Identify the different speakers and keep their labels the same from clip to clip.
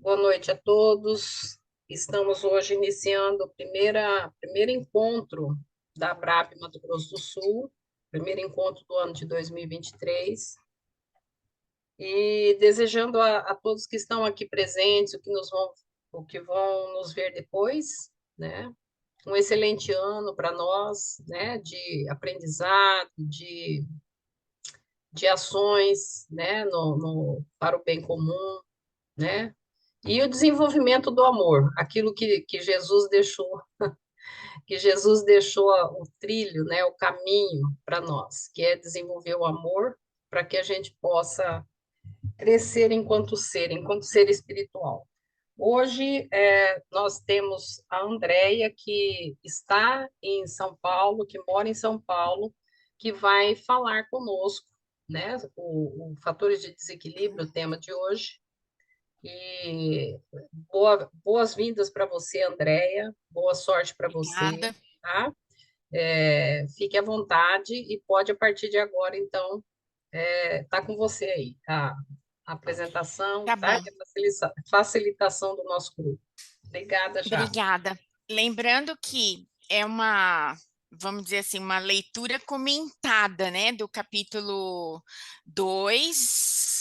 Speaker 1: Boa noite a todos. Estamos hoje iniciando o primeiro encontro da ABRAP Mato Grosso do Sul, primeiro encontro do ano de 2023, e desejando a todos que estão aqui presentes, o que vão nos ver depois, né? Um excelente ano para nós, né? De aprendizado, de ações, né? Para o bem comum, né? E o desenvolvimento do amor, aquilo que Jesus deixou o trilho, né, o caminho para nós, que é desenvolver o amor para que a gente possa crescer enquanto ser espiritual. Hoje nós temos a Andréia, que está em São Paulo, que mora em São Paulo, que vai falar conosco, né, o Fatores de Desequilíbrio, o tema de hoje, e boas-vindas para você, Andréia. Boa sorte para você,
Speaker 2: Obrigada.
Speaker 1: tá? Fique à vontade e pode, a partir de agora, então, tá com você aí, a apresentação,
Speaker 2: Tá
Speaker 1: tá?
Speaker 2: bom.
Speaker 1: E a facilitação do nosso grupo. Obrigada já.
Speaker 2: Obrigada. Lembrando que vamos dizer assim, uma leitura comentada, né, do capítulo 2,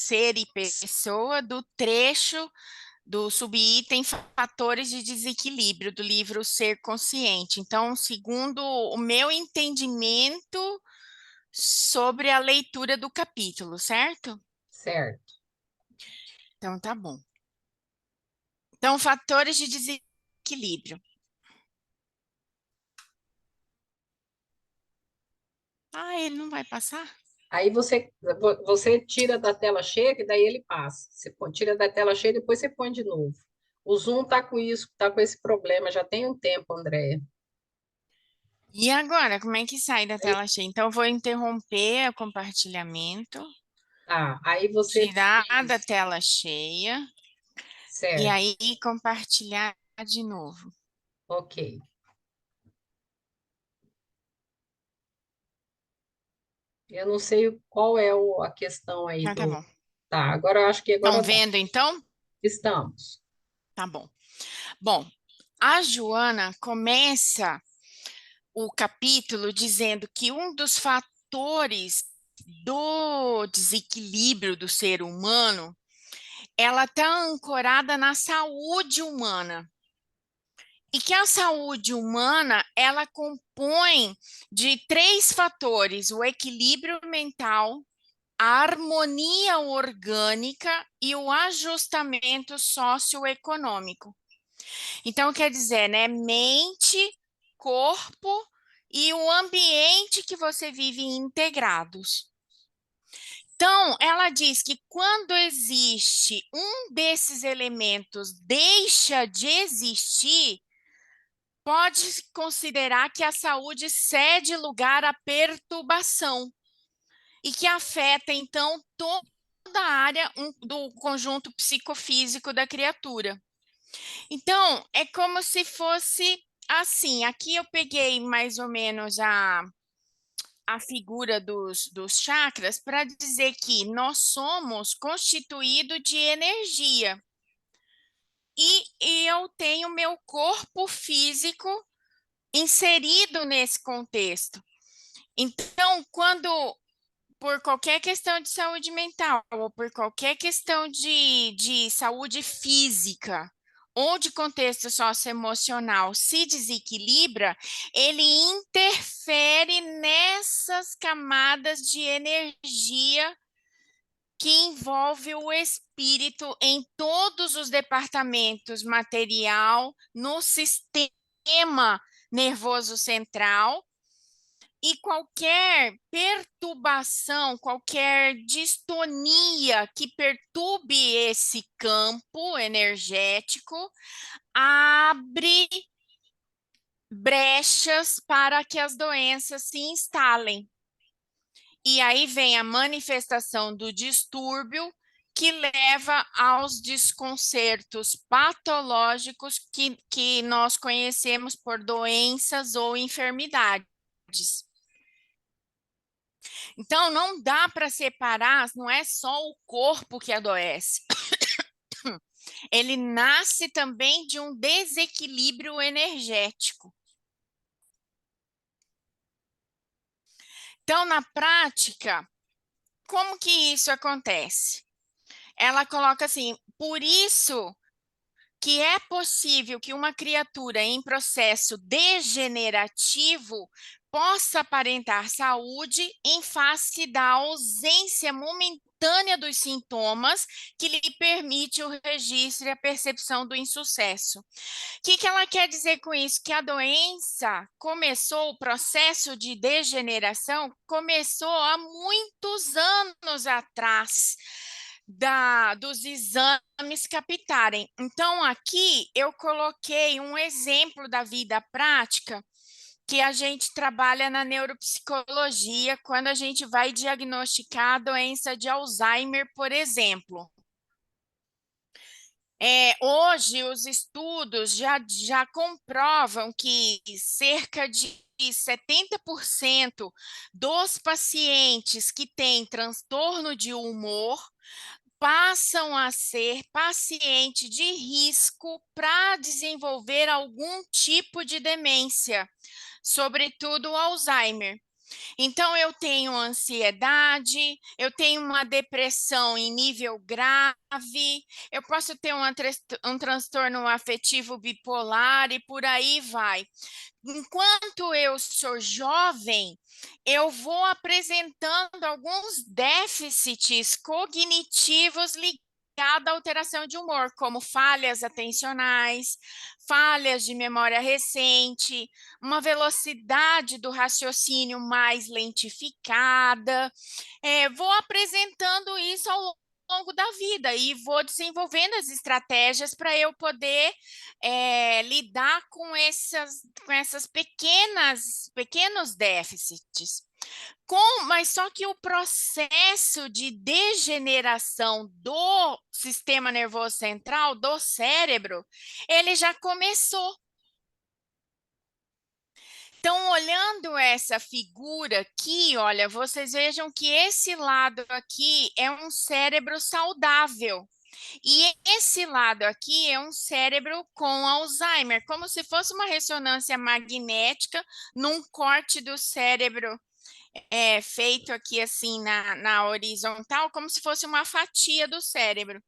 Speaker 2: Ser e Pessoa, do trecho do subitem Fatores de Desequilíbrio, do livro Ser Consciente. Então, segundo o meu entendimento sobre a leitura do capítulo, certo?
Speaker 1: Certo.
Speaker 2: Então, tá bom. Então, fatores de desequilíbrio. Ah, ele não vai passar?
Speaker 1: Aí você tira da tela cheia, que daí ele passa. Tira da tela cheia, depois você põe de novo. O Zoom tá com isso, tá com esse problema, já tem um tempo, Andréia.
Speaker 2: E agora, como é que sai da tela cheia? Então, eu vou interromper o compartilhamento,
Speaker 1: Tá, aí você.
Speaker 2: tirar da
Speaker 1: Isso,
Speaker 2: tela cheia e
Speaker 1: certo,
Speaker 2: aí compartilhar de novo.
Speaker 1: ok. Eu não sei qual é a questão aí
Speaker 2: Ah, tá
Speaker 1: do.
Speaker 2: bom.
Speaker 1: Tá, agora eu acho que
Speaker 2: Estão
Speaker 1: agora dá.
Speaker 2: vendo, então?
Speaker 1: Estamos.
Speaker 2: Tá bom. Bom, a Joana começa o capítulo dizendo que um dos fatores do desequilíbrio do ser humano, ela está ancorada na saúde humana. E que a saúde humana, ela compõe de três fatores: o equilíbrio mental, a harmonia orgânica e o ajustamento socioeconômico. Então, quer dizer, né, mente, corpo e o ambiente que você vive integrados. Então, ela diz que quando existe um desses elementos deixa de existir, pode considerar que a saúde cede lugar à perturbação e que afeta, então, toda a área do conjunto psicofísico da criatura. Então, é como se fosse assim. Aqui eu peguei mais ou menos a figura dos chakras para dizer que nós somos constituídos de energia. E eu tenho meu corpo físico inserido nesse contexto. Então, quando por qualquer questão de saúde mental ou por qualquer questão de saúde física ou de contexto socioemocional se desequilibra, ele interfere nessas camadas de energia que envolve o espírito em todos os departamentos material, no sistema nervoso central, e qualquer perturbação, qualquer distonia que perturbe esse campo energético, abre brechas para que as doenças se instalem. E aí vem a manifestação do distúrbio, que leva aos desconcertos patológicos que nós conhecemos por doenças ou enfermidades. Então, não dá para separar, não é só o corpo que adoece, ele nasce também de um desequilíbrio energético. Então, na prática, como que isso acontece? Ela coloca assim: por isso que é possível que uma criatura em processo degenerativo possa aparentar saúde em face da ausência momentânea dos sintomas que lhe permite o registro e a percepção do insucesso. O que ela quer dizer com isso? Que a doença começou, o processo de degeneração começou há muitos anos atrás dos exames captarem. Então, aqui eu coloquei um exemplo da vida prática que a gente trabalha na neuropsicologia quando a gente vai diagnosticar a doença de Alzheimer, por exemplo. Hoje, os estudos já comprovam que cerca de 70% dos pacientes que têm transtorno de humor passam a ser paciente de risco para desenvolver algum tipo de demência, sobretudo o Alzheimer. Então, eu tenho ansiedade, eu tenho uma depressão em nível grave, eu posso ter um transtorno afetivo bipolar e por aí vai. Enquanto eu sou jovem, eu vou apresentando alguns déficits cognitivos ligados à alteração de humor, como falhas atencionais, falhas de memória recente, uma velocidade do raciocínio mais lentificada. Vou apresentando isso ao longo da vida e vou desenvolvendo as estratégias para eu poder lidar com essas pequenos déficits. Mas só que o processo de degeneração do sistema nervoso central, do cérebro, ele já começou. Então, olhando essa figura aqui, olha, vocês vejam que esse lado aqui é um cérebro saudável. E esse lado aqui é um cérebro com Alzheimer, como se fosse uma ressonância magnética num corte do cérebro feito aqui assim na horizontal, como se fosse uma fatia do cérebro.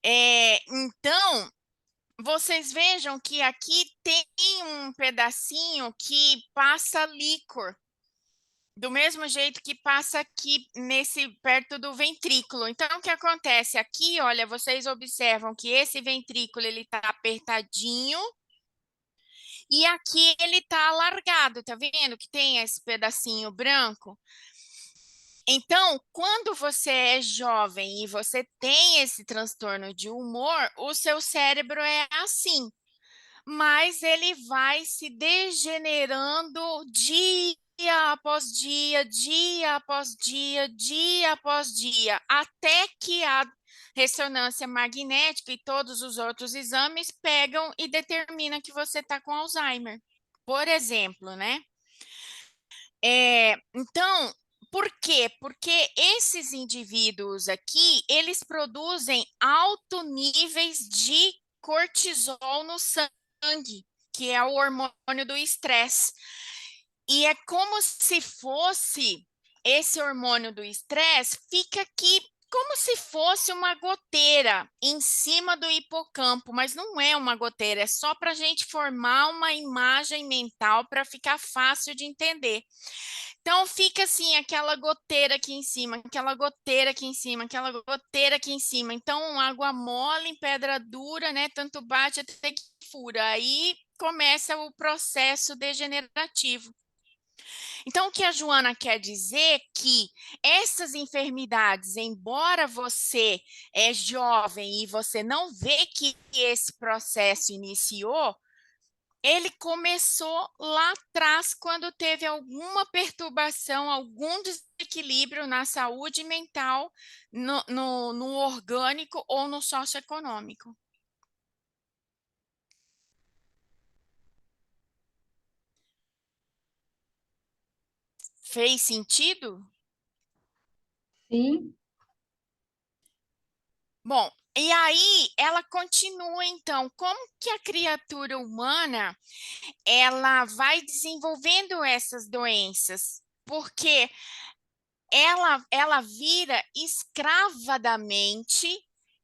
Speaker 2: Então, vocês vejam que aqui tem um pedacinho que passa líquor, do mesmo jeito que passa aqui perto do ventrículo. Então, o que acontece aqui, olha, vocês observam que esse ventrículo ele está apertadinho e aqui ele está alargado, tá vendo que tem esse pedacinho branco? Então, quando você é jovem e você tem esse transtorno de humor, o seu cérebro é assim, mas ele vai se degenerando dia após dia, dia após dia, dia após dia, até que a ressonância magnética e todos os outros exames pegam e determinam que você está com Alzheimer, por exemplo, né? Então, por quê? Porque esses indivíduos aqui, eles produzem altos níveis de cortisol no sangue, que é o hormônio do estresse. E é como se fosse esse hormônio do estresse, fica aqui como se fosse uma goteira em cima do hipocampo, mas não é uma goteira, é só para a gente formar uma imagem mental para ficar fácil de entender. Então fica assim, aquela goteira aqui em cima, aquela goteira aqui em cima, aquela goteira aqui em cima. Então, água mole em pedra dura, né? Tanto bate até que fura. Aí começa o processo degenerativo. Então, o que a Joana quer dizer é que essas enfermidades, embora você é jovem e você não vê que esse processo iniciou, ele começou lá atrás, quando teve alguma perturbação, algum desequilíbrio na saúde mental, no orgânico ou no socioeconômico. Fez sentido?
Speaker 1: Sim.
Speaker 2: Bom, E aí ela continua, então, como que a criatura humana ela vai desenvolvendo essas doenças? Porque ela vira escrava da mente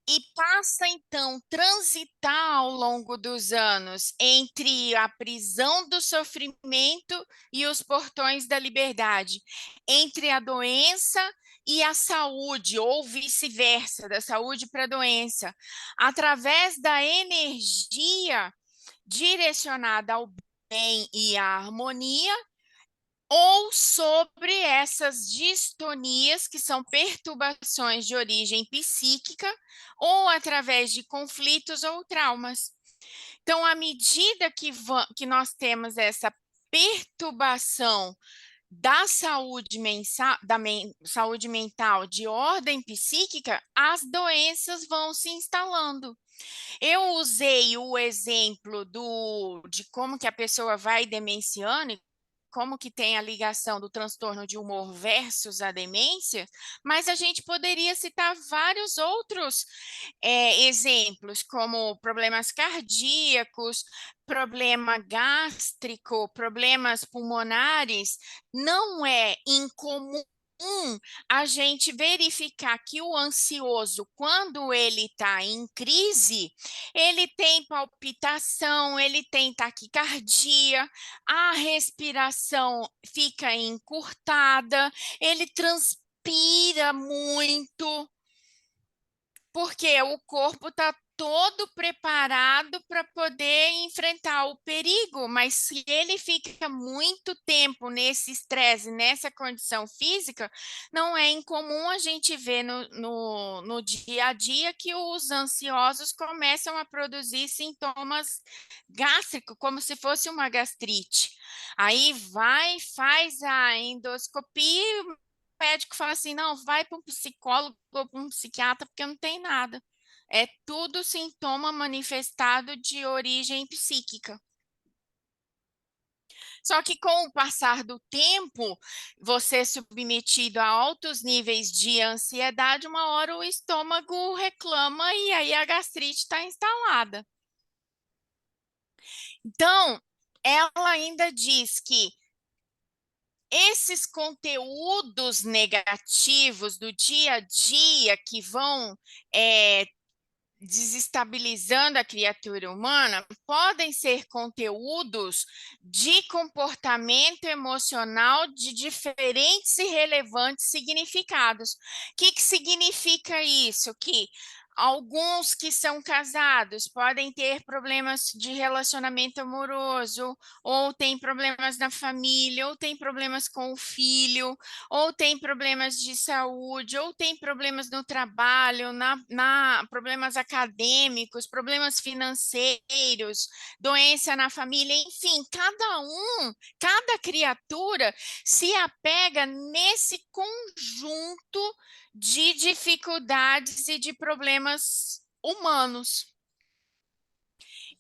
Speaker 2: e passa então transitar ao longo dos anos entre a prisão do sofrimento e os portões da liberdade, entre a doença e a saúde, ou vice-versa, da saúde para a doença, através da energia direcionada ao bem e à harmonia, ou sobre essas distonias, que são perturbações de origem psíquica, ou através de conflitos ou traumas. Então, à medida que nós temos essa perturbação da saúde, saúde mental de ordem psíquica, as doenças vão se instalando. Eu usei o exemplo de como que a pessoa vai demenciando e como que tem a ligação do transtorno de humor versus a demência, mas a gente poderia citar vários outros exemplos, como problemas cardíacos, problema gástrico, problemas pulmonares. Não é incomum a gente verificar que o ansioso, quando ele está em crise, ele tem palpitação, ele tem taquicardia, a respiração fica encurtada, ele transpira muito, porque o corpo está todo preparado para poder enfrentar o perigo, mas se ele fica muito tempo nesse estresse, nessa condição física, não é incomum a gente ver no dia a dia que os ansiosos começam a produzir sintomas gástricos, como se fosse uma gastrite. Aí vai, faz a endoscopia, o médico fala assim, não, vai para um psicólogo ou para um psiquiatra, porque não tem nada. É tudo sintoma manifestado de origem psíquica. Só que com o passar do tempo, você submetido a altos níveis de ansiedade, uma hora o estômago reclama e aí a gastrite está instalada. Então, ela ainda diz que esses conteúdos negativos do dia a dia que vão desestabilizando a criatura humana, podem ser conteúdos de comportamento emocional de diferentes e relevantes significados. O que significa isso? Que alguns que são casados podem ter problemas de relacionamento amoroso, ou tem problemas na família, ou tem problemas com o filho, ou tem problemas de saúde, ou tem problemas no trabalho, problemas acadêmicos, problemas financeiros, doença na família, enfim, cada criatura se apega nesse conjunto de dificuldades e de problemas humanos.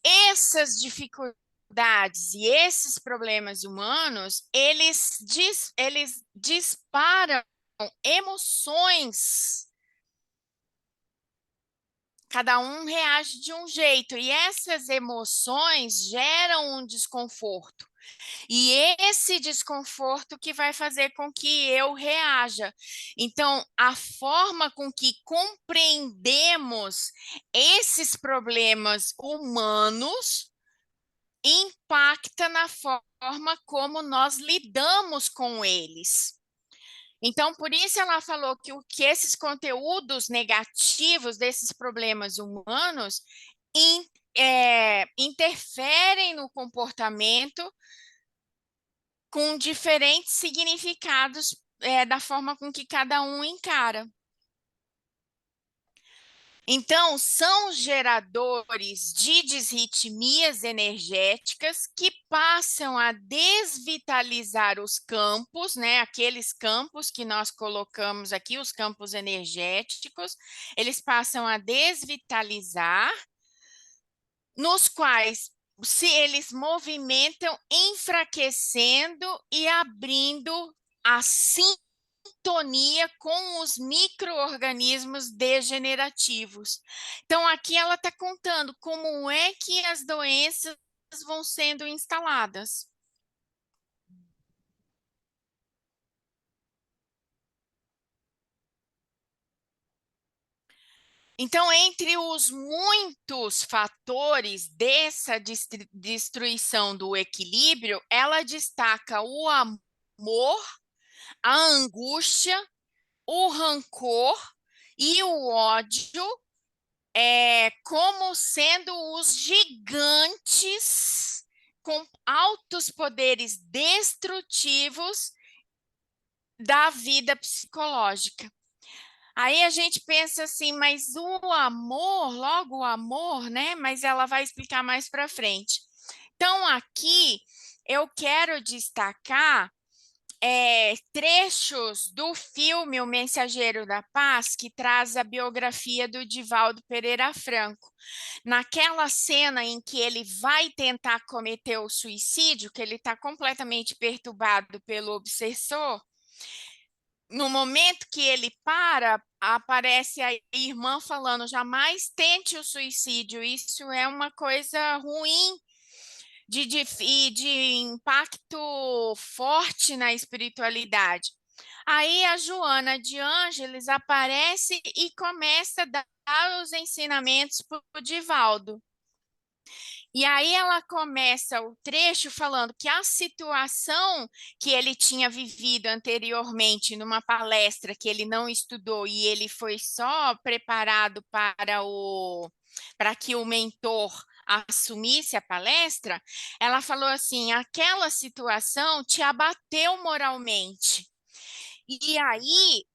Speaker 2: Essas dificuldades e esses problemas humanos, eles disparam emoções. Cada um reage de um jeito e essas emoções geram um desconforto. E esse desconforto que vai fazer com que eu reaja. Então, a forma com que compreendemos esses problemas humanos impacta na forma como nós lidamos com eles. Então, por isso ela falou que esses conteúdos negativos desses problemas humanos interferem no comportamento com diferentes significados da forma com que cada um encara. Então, são geradores de disritmias energéticas que passam a desvitalizar os campos, né? Aqueles campos que nós colocamos aqui, os campos energéticos, eles passam a desvitalizar, nos quais eles movimentam, enfraquecendo e abrindo a sintonia com os micro-organismos degenerativos. Então, aqui ela está contando como é que as doenças vão sendo instaladas. Então, entre os muitos fatores dessa destruição do equilíbrio, ela destaca o amor, a angústia, o rancor e o ódio como sendo os gigantes com altos poderes destrutivos da vida psicológica. Aí a gente pensa assim, mas o amor, logo o amor, né? Mas ela vai explicar mais para frente. Então, aqui eu quero destacar trechos do filme O Mensageiro da Paz, que traz a biografia do Divaldo Pereira Franco. Naquela cena em que ele vai tentar cometer o suicídio, que ele está completamente perturbado pelo obsessor, no momento que ele para, aparece a irmã falando: jamais tente o suicídio, isso é uma coisa ruim de impacto forte na espiritualidade. Aí a Joana de Ângeles aparece e começa a dar os ensinamentos para o Divaldo. E aí ela começa o trecho falando que a situação que ele tinha vivido anteriormente numa palestra que ele não estudou e ele foi só preparado para que o mentor assumisse a palestra, ela falou assim: aquela situação te abateu moralmente. E aí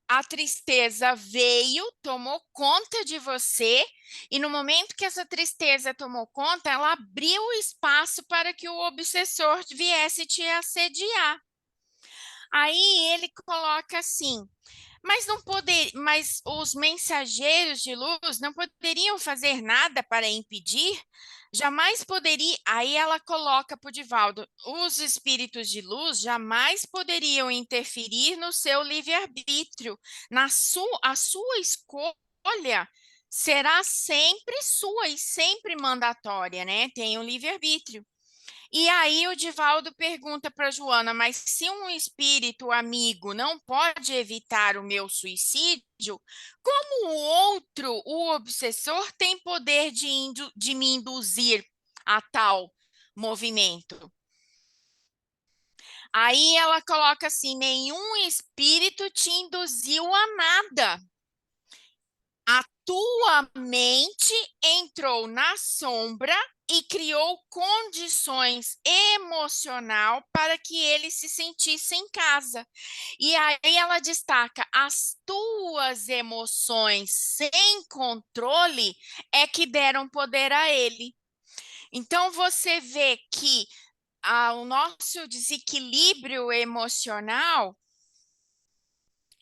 Speaker 2: a tristeza veio, tomou conta de você, e no momento que essa tristeza tomou conta, ela abriu espaço para que o obsessor viesse te assediar. Aí ele coloca assim: mas os mensageiros de luz não poderiam fazer nada para impedir? Jamais poderia. Aí ela coloca para o Divaldo: os espíritos de luz jamais poderiam interferir no seu livre-arbítrio. A sua escolha será sempre sua e sempre mandatória, né? Tem um livre-arbítrio. E aí o Divaldo pergunta para Joana: mas se um espírito amigo não pode evitar o meu suicídio, como o outro, o obsessor, tem poder de me induzir a tal movimento? Aí ela coloca assim: nenhum espírito te induziu a nada. A tua mente entrou na sombra e criou condições emocional para que ele se sentisse em casa. E aí ela destaca: as tuas emoções sem controle é que deram poder a ele. Então você vê que o nosso desequilíbrio emocional,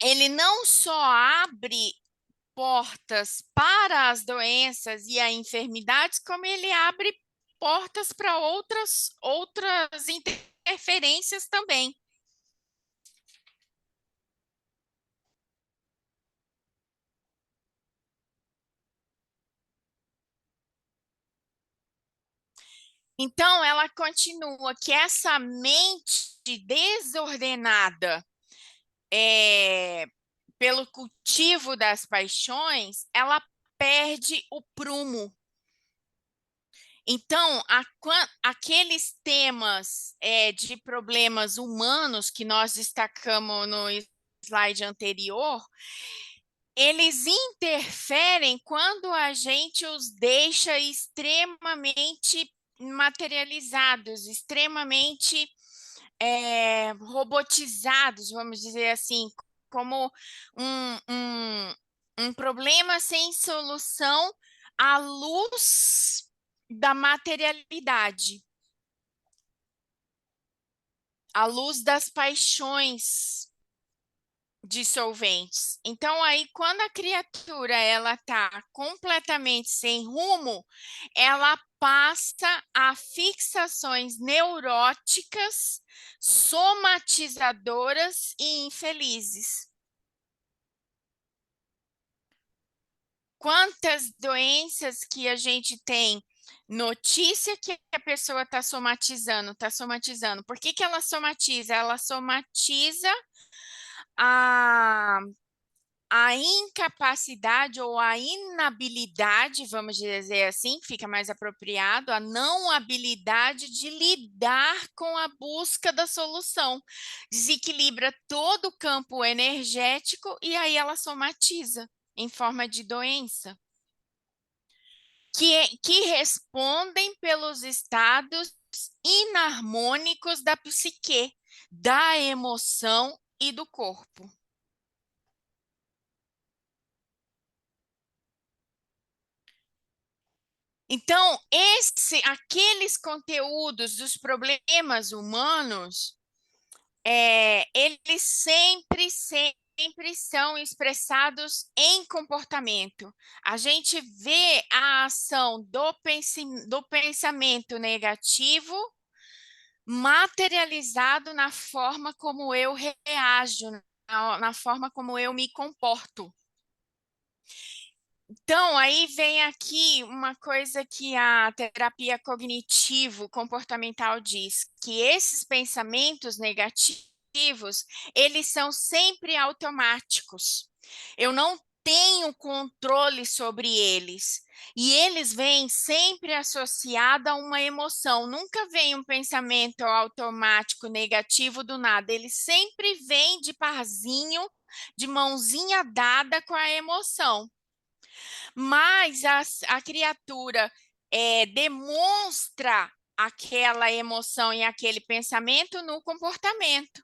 Speaker 2: ele não só abre portas para as doenças e as enfermidades, como ele abre portas para outras interferências também. Então, ela continua que essa mente desordenada pelo cultivo das paixões, ela perde o prumo. Então, aqueles temas de problemas humanos que nós destacamos no slide anterior, eles interferem quando a gente os deixa extremamente materializados, extremamente robotizados, vamos dizer assim, como um problema sem solução à luz da materialidade, à luz das paixões dissolventes. Então aí quando a criatura ela está completamente sem rumo, ela passa a fixações neuróticas, somatizadoras e infelizes. Quantas doenças que a gente tem notícia que a pessoa está somatizando, está somatizando. Por que que ela somatiza? Ela somatiza a incapacidade ou a inabilidade, vamos dizer assim, fica mais apropriado, a não habilidade de lidar com a busca da solução. Desequilibra todo o campo energético e aí ela somatiza em forma de doença. Que respondem pelos estados inarmônicos da psique, da emoção e do corpo. Então, aqueles conteúdos dos problemas humanos, eles sempre são expressados em comportamento. A gente vê a ação do pensamento negativo materializado na forma como eu reajo, na forma como eu me comporto. Então, aí vem aqui uma coisa que a terapia cognitivo-comportamental diz, que esses pensamentos negativos, eles são sempre automáticos. Eu não tenho controle sobre eles. E eles vêm sempre associados a uma emoção. Nunca vem um pensamento automático negativo do nada. Ele sempre vem de parzinho, de mãozinha dada com a emoção. Mas a criatura demonstra aquela emoção e aquele pensamento no comportamento.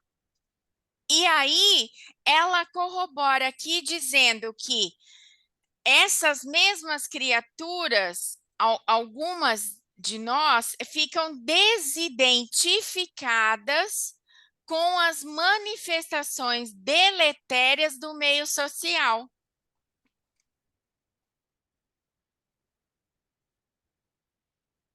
Speaker 2: E aí, ela corrobora aqui dizendo que essas mesmas criaturas, algumas de nós, ficam desidentificadas com as manifestações deletérias do meio social.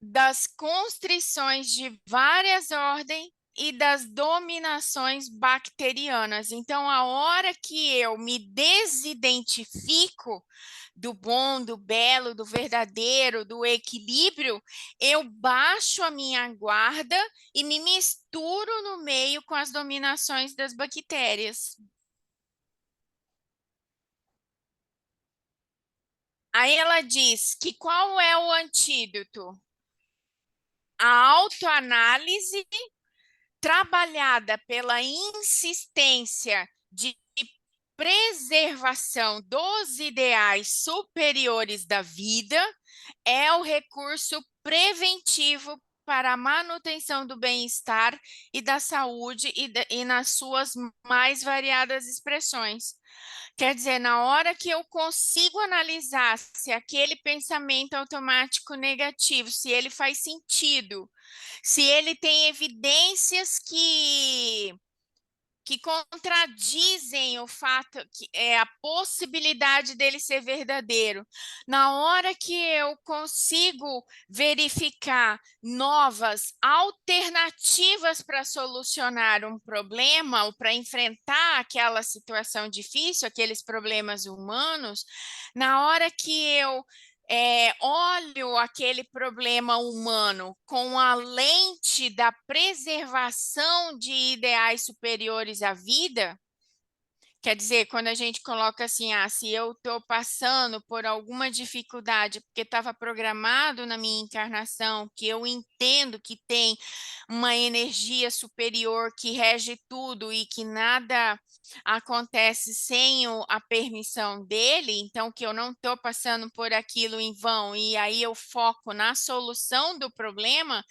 Speaker 2: Das constrições de várias ordens e das dominações bacterianas. Então, a hora que eu me desidentifico do bom, do belo, do verdadeiro, do equilíbrio, eu baixo a minha guarda e me misturo no meio com as dominações das bactérias. Aí ela diz que qual é o antídoto? A autoanálise trabalhada pela insistência de preservação dos ideais superiores da vida é o recurso preventivo para a manutenção do bem-estar e da saúde e nas suas mais variadas expressões. Quer dizer, na hora que eu consigo analisar se aquele pensamento automático negativo, se ele faz sentido, se ele tem evidências que contradizem o fato que é a possibilidade dele ser verdadeiro. Na hora que eu consigo verificar novas alternativas para solucionar um problema ou para enfrentar aquela situação difícil, aqueles problemas humanos, na hora que eu olho aquele problema humano com a lente da preservação de ideais superiores à vida, quer dizer, quando a gente coloca assim, se eu estou passando por alguma dificuldade, porque estava programado na minha encarnação, que eu entendo que tem uma energia superior que rege tudo e que nada acontece sem a permissão dele, então que eu não estou passando por aquilo em vão, e aí eu foco na solução do problema,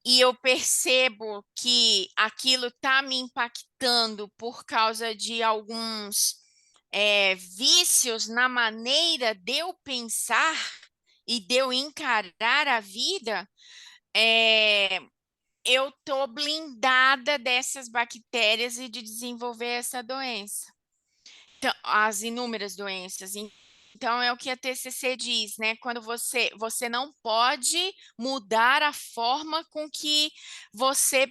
Speaker 2: e eu percebo que aquilo está me impactando por causa de alguns vícios na maneira de eu pensar e de eu encarar a vida, eu estou blindada dessas bactérias e de desenvolver essa doença. Então, as inúmeras doenças. Então, é o que a TCC diz, né? Quando você não pode mudar a forma com que você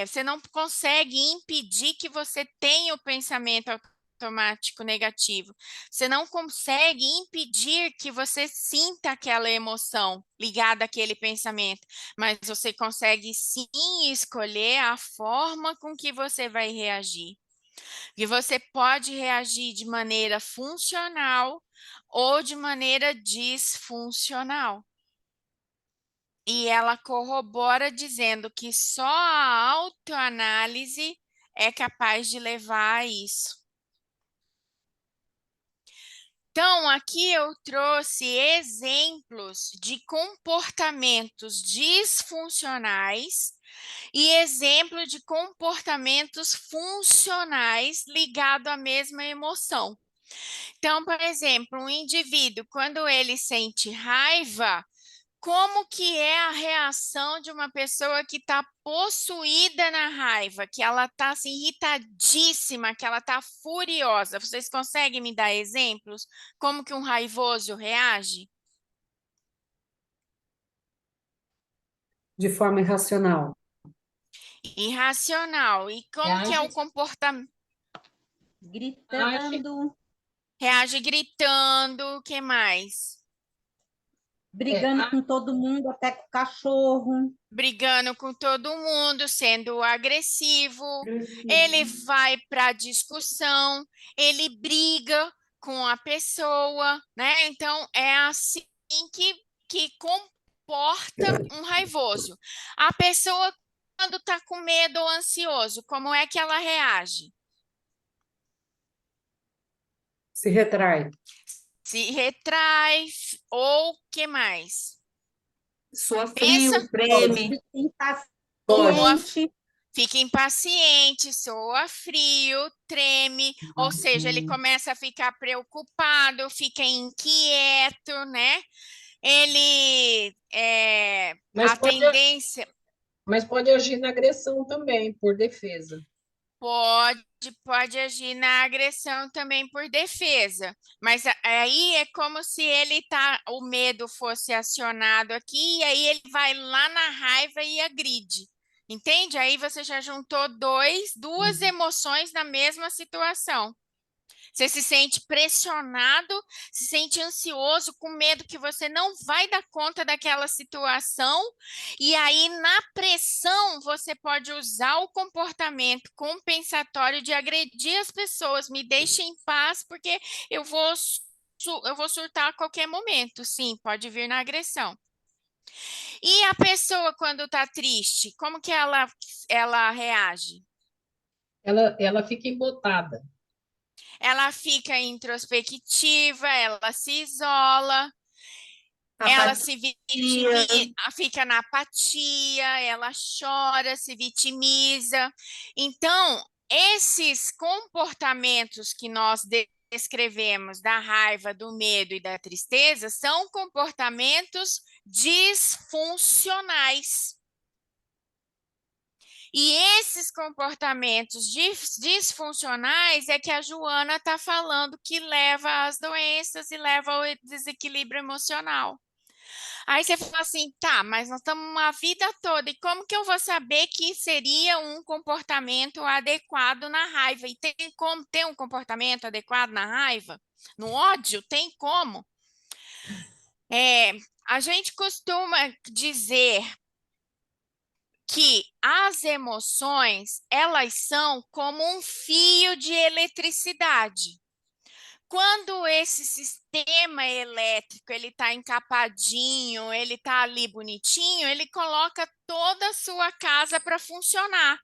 Speaker 2: você não consegue impedir que você tenha o pensamento automático negativo. Você não consegue impedir que você sinta aquela emoção ligada àquele pensamento, mas você consegue sim escolher a forma com que você vai reagir. E você pode reagir de maneira funcional ou de maneira disfuncional. E ela corrobora dizendo que só a autoanálise é capaz de levar a isso. Então, aqui eu trouxe exemplos de comportamentos disfuncionais e exemplo de comportamentos funcionais ligados à mesma emoção. Então, por exemplo, um indivíduo, quando ele sente raiva, como que é a reação de uma pessoa que está possuída na raiva, que ela está assim, irritadíssima, que ela está furiosa? Vocês conseguem me dar exemplos? Como que um raivoso reage?
Speaker 3: De forma irracional.
Speaker 2: Irracional. E como que é o
Speaker 1: Reage,
Speaker 2: comportamento?
Speaker 1: age,
Speaker 4: Gritando,
Speaker 2: Reage gritando, o que mais?
Speaker 4: brigando
Speaker 1: a-
Speaker 4: com todo mundo, até com o cachorro.
Speaker 2: Brigando com todo mundo, sendo agressivo, ele
Speaker 3: Agressivo.
Speaker 2: vai para a discussão, ele briga com a pessoa, né? Então, é assim que comporta um raivoso. A pessoa, quando está com medo ou ansioso, como é que ela reage?
Speaker 3: Se retrai.
Speaker 2: Se retrai ou que mais?
Speaker 3: Soa
Speaker 2: Pensa,
Speaker 3: frio,
Speaker 4: Treme.
Speaker 3: foge.
Speaker 2: soa,
Speaker 4: Impaciente.
Speaker 2: fica impaciente, soa frio, treme, ou seja, ele começa a ficar preocupado, fica inquieto, né? Ele
Speaker 1: mas
Speaker 2: a
Speaker 1: pode,
Speaker 2: tendência
Speaker 1: mas pode agir na agressão também, por defesa.
Speaker 2: pode agir na agressão também por defesa, mas aí é como se o medo fosse acionado aqui, e aí ele vai lá na raiva e agride. Entende? Aí você já juntou duas emoções na mesma situação. Você se sente pressionado, se sente ansioso, com medo que você não vai dar conta daquela situação, e aí na pressão você pode usar o comportamento compensatório de agredir as pessoas. Me deixe em paz, porque eu vou surtar a qualquer momento. Sim, pode vir na agressão. E a pessoa, quando está triste, como que ela reage?
Speaker 1: Ela fica embotada.
Speaker 2: Ela fica introspectiva, ela se isola, ela
Speaker 3: Apatia.
Speaker 2: se vitimiza, fica na apatia, ela chora, se vitimiza. Então, esses comportamentos que nós descrevemos da raiva, do medo e da tristeza são comportamentos disfuncionais. E esses comportamentos disfuncionais é que a Joana está falando que leva às doenças e leva ao desequilíbrio emocional. Aí você fala assim, tá, mas nós estamos uma vida toda, e como que eu vou saber que seria um comportamento adequado na raiva? E tem como ter um comportamento adequado na raiva? No ódio? Tem como? A gente costuma dizer que as emoções, elas são como um fio de eletricidade. Quando esse sistema elétrico ele está encapadinho, ele está ali bonitinho, ele coloca toda a sua casa para funcionar.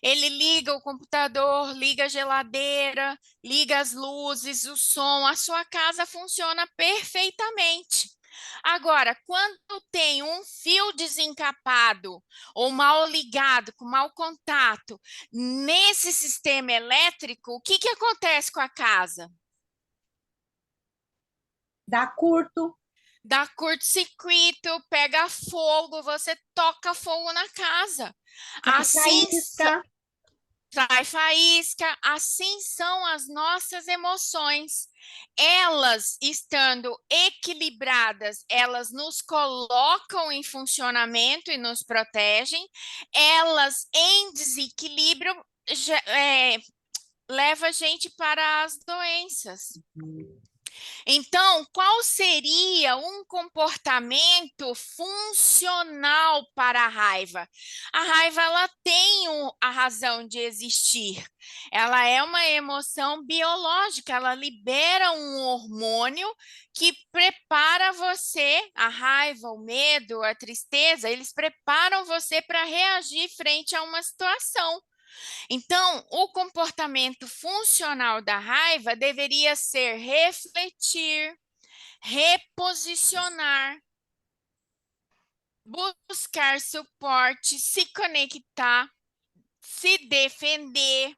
Speaker 2: Ele liga o computador, liga a geladeira, liga as luzes, o som, a sua casa funciona perfeitamente. Agora, quando tem um fio desencapado ou mal ligado, com mau contato, nesse sistema elétrico, o que que acontece com a casa?
Speaker 4: Dá curto.
Speaker 2: Dá curto-circuito, pega fogo, você toca fogo na casa.
Speaker 4: Sai
Speaker 2: Assim,
Speaker 4: faísca.
Speaker 2: trai faísca, assim são as nossas emoções. Elas estando equilibradas, elas nos colocam em funcionamento e nos protegem. Elas em desequilíbrio leva a gente para as doenças. Então, qual seria um comportamento funcional para a raiva? A raiva, ela tem a razão de existir. Ela é uma emoção biológica, ela libera um hormônio que prepara você, a raiva, o medo, a tristeza, eles preparam você para reagir frente a uma situação. Então, o comportamento funcional da raiva deveria ser refletir, reposicionar, buscar suporte, se conectar, se defender.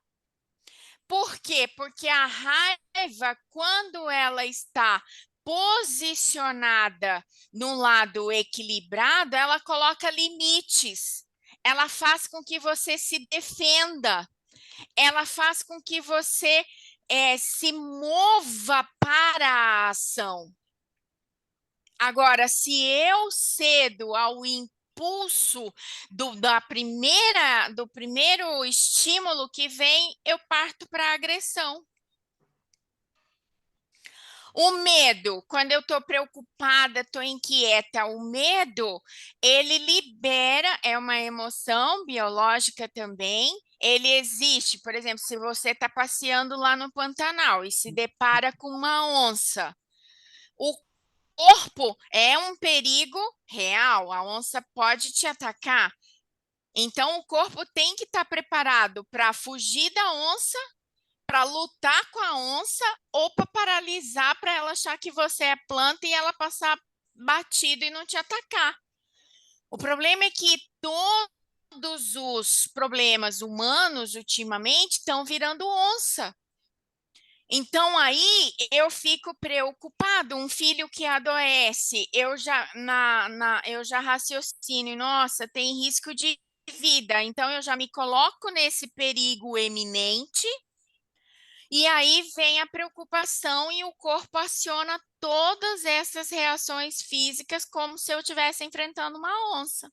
Speaker 2: Por quê? Porque a raiva, quando ela está posicionada no lado equilibrado, ela coloca limites. Ela faz com que você se defenda. Ela faz com que você se mova para a ação. Agora, se eu cedo ao impulso do primeiro estímulo que vem, eu parto para a agressão. O medo, quando eu estou preocupada, estou inquieta, o medo, ele libera, é uma emoção biológica também, ele existe. Por exemplo, se você está passeando lá no Pantanal e se depara com uma onça, o corpo é um perigo real, a onça pode te atacar. Então, o corpo tem que estar preparado para fugir da onça, para lutar com a onça ou para paralisar, para ela achar que você é planta e ela passar batido e não te atacar. O problema é que todos os problemas humanos ultimamente estão virando onça. Então aí eu fico preocupado, um filho que adoece, eu já raciocino, nossa, tem risco de vida, então eu já me coloco nesse perigo eminente. E aí vem a preocupação e o corpo aciona todas essas reações físicas como se eu estivesse enfrentando uma onça.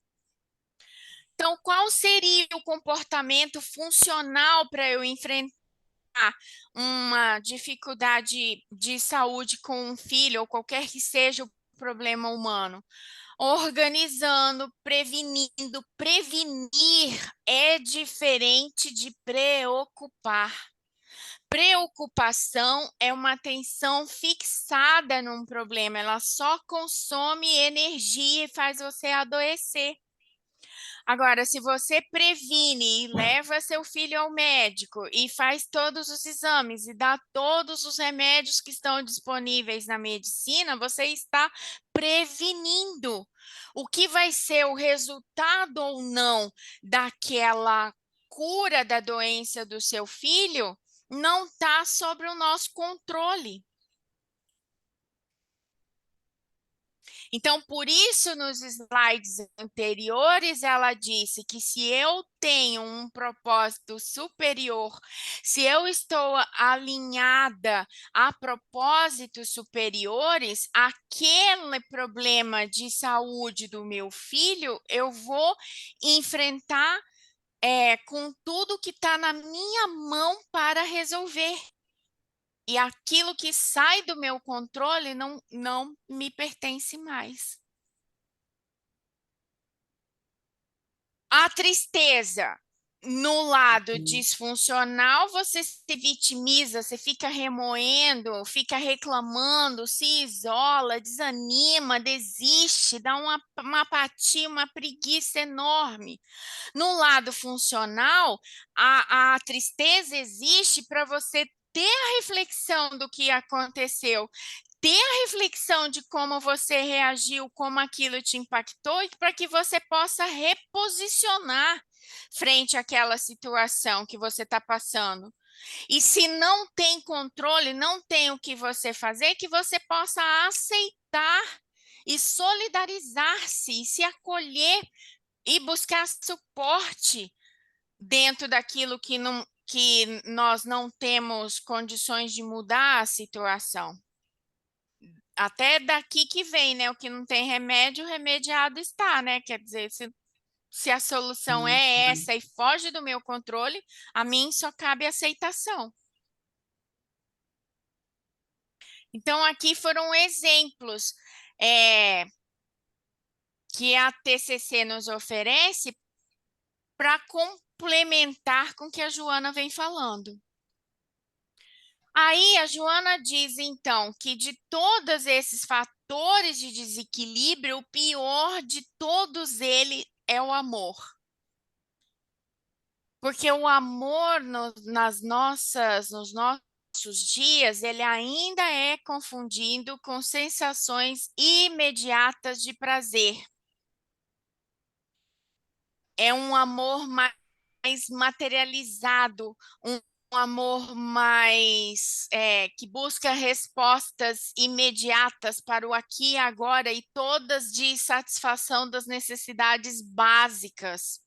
Speaker 2: Então, qual seria o comportamento funcional para eu enfrentar uma dificuldade de saúde com um filho ou qualquer que seja o problema humano? Organizando, prevenindo. Prevenir é diferente de preocupar. Preocupação é uma atenção fixada num problema, ela só consome energia e faz você adoecer. Agora, se você previne e leva seu filho ao médico e faz todos os exames e dá todos os remédios que estão disponíveis na medicina, você está prevenindo. O que vai ser o resultado ou não daquela cura da doença do seu filho não está sobre o nosso controle. Então, por isso, nos slides anteriores, ela disse que se eu tenho um propósito superior, se eu estou alinhada a propósitos superiores, aquele problema de saúde do meu filho, eu vou enfrentar com tudo que está na minha mão para resolver. E aquilo que sai do meu controle não me pertence mais. A tristeza, no lado disfuncional, você se vitimiza, você fica remoendo, fica reclamando, se isola, desanima, desiste, dá uma apatia, uma preguiça enorme. No lado funcional, a tristeza existe para você ter a reflexão do que aconteceu, ter a reflexão de como você reagiu, como aquilo te impactou, e para que você possa reposicionar frente àquela situação que você está passando. E se não tem controle, não tem o que você fazer, que você possa aceitar e solidarizar-se, e se acolher e buscar suporte dentro daquilo que nós não temos condições de mudar a situação. Até daqui que vem, né? O que não tem remédio, remediado está, né? Quer dizer, se a solução é essa e foge do meu controle, a mim só cabe aceitação. Então, aqui foram exemplos que a TCC nos oferece para complementar com o que a Joana vem falando. Aí a Joana diz, então, que de todos esses fatores de desequilíbrio, o pior de todos eles é o amor. Porque o amor nos nossos dias, ele ainda é confundido com sensações imediatas de prazer. É um amor mais materializado, um amor mais que busca respostas imediatas para o aqui e agora e todas de satisfação das necessidades básicas.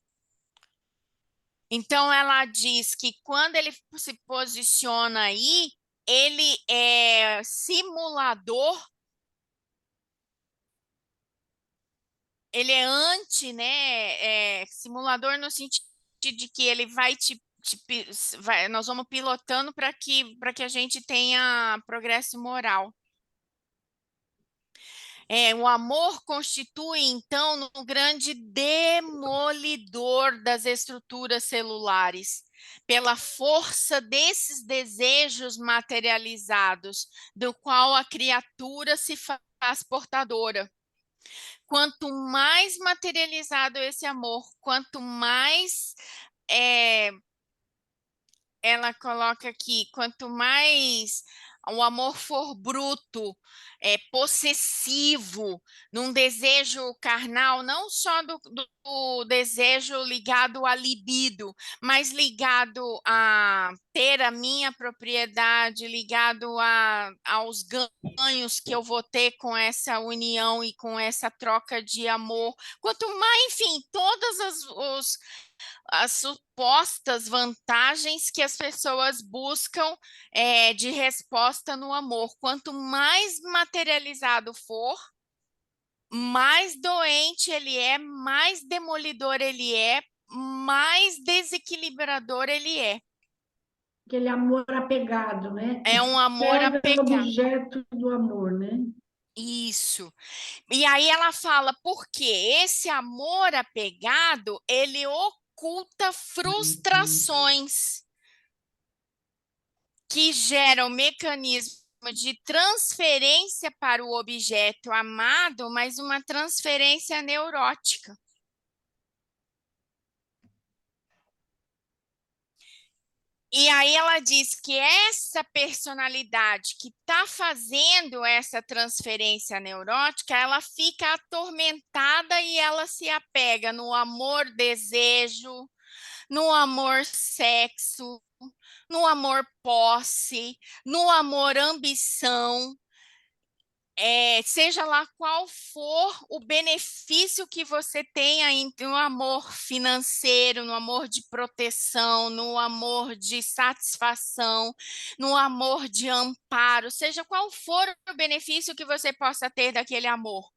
Speaker 2: Então, ela diz que quando ele se posiciona aí, ele é simulador, ele é né? Simulador no sentido de que ele vai nós vamos pilotando para que a gente tenha progresso moral. O amor constitui, então, um grande demolidor das estruturas celulares, pela força desses desejos materializados, do qual a criatura se faz portadora. Quanto mais materializado esse amor, quanto mais ela coloca aqui, quanto mais o amor for bruto, possessivo, num desejo carnal, não só do desejo ligado à libido, mas ligado a ter a minha propriedade, ligado aos ganhos que eu vou ter com essa união e com essa troca de amor. Quanto mais, enfim, todas as supostas vantagens que as pessoas buscam de resposta no amor. Quanto mais materializado for, mais doente ele é, mais demolidor ele é, mais desequilibrador ele é.
Speaker 5: Aquele amor apegado, né?
Speaker 2: É um amor
Speaker 5: Pega o
Speaker 2: apegado.
Speaker 5: objeto do amor, né?
Speaker 2: Isso. E aí ela fala, porque esse amor apegado, ele oculta frustrações que geram mecanismo de transferência para o objeto amado, mas uma transferência neurótica. E aí ela diz que essa personalidade que está fazendo essa transferência neurótica, ela fica atormentada e ela se apega no amor desejo, no amor sexo, no amor posse, no amor ambição, seja lá qual for o benefício que você tenha no amor financeiro, no amor de proteção, no amor de satisfação, no amor de amparo, seja qual for o benefício que você possa ter daquele amor.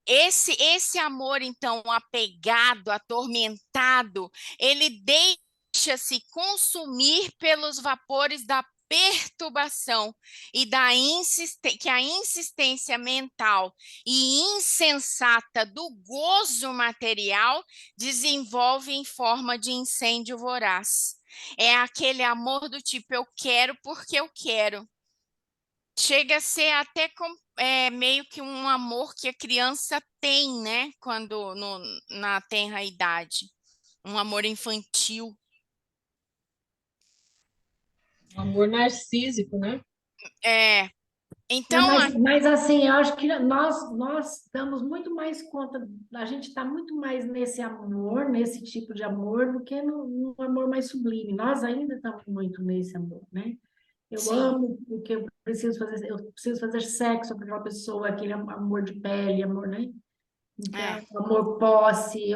Speaker 2: Esse amor, então, apegado, atormentado, ele deixa-se consumir pelos vapores da perturbação e que a insistência mental e insensata do gozo material desenvolve em forma de incêndio voraz. É aquele amor do tipo, eu quero porque eu quero. Chega a ser até meio que um amor que a criança tem, né? Quando na tenra idade. Um amor infantil.
Speaker 1: Um amor narcísico, né?
Speaker 2: Então,
Speaker 5: Mas assim, eu acho que nós damos muito mais conta, a gente está muito mais nesse amor, nesse tipo de amor, do que no amor mais sublime. Nós ainda estamos muito nesse amor, né? Eu
Speaker 2: sim.
Speaker 5: amo porque eu preciso fazer sexo com aquela pessoa, aquele amor de pele, amor, né? Então, amor posse,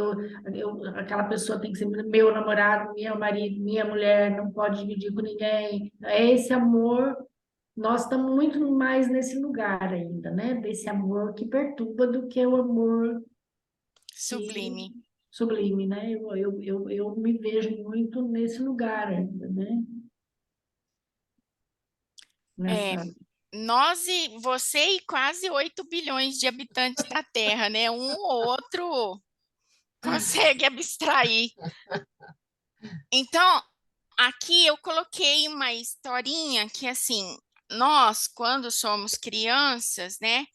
Speaker 5: aquela pessoa tem que ser meu namorado, meu marido, minha mulher, não pode dividir com ninguém. É esse amor, nós estamos muito mais nesse lugar ainda, né? Desse amor que perturba do que o amor que
Speaker 2: Sublime.
Speaker 5: sublime, né? Eu me vejo muito nesse lugar ainda, né?
Speaker 2: É,
Speaker 5: Nessa.
Speaker 2: nós e você e quase 8 bilhões de habitantes da Terra, né? Um ou outro consegue abstrair. Então, aqui eu coloquei uma historinha que, assim, nós, quando somos crianças, né?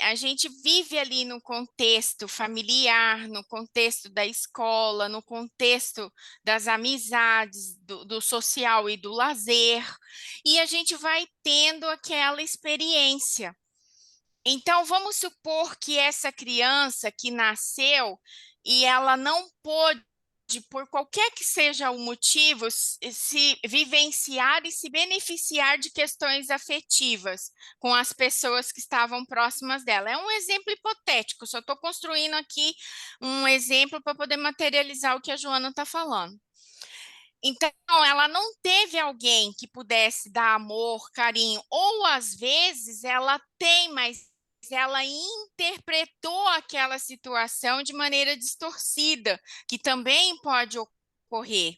Speaker 2: A gente vive ali no contexto familiar, no contexto da escola, no contexto das amizades, do social e do lazer, e a gente vai tendo aquela experiência. Então, vamos supor que essa criança que nasceu e ela não pôde, por qualquer que seja o motivo, se vivenciar e se beneficiar de questões afetivas com as pessoas que estavam próximas dela. É um exemplo hipotético, só estou construindo aqui um exemplo para poder materializar o que a Joana está falando. Então, ela não teve alguém que pudesse dar amor, carinho, ou às vezes ela tem, mas ela interpretou aquela situação de maneira distorcida, que também pode ocorrer.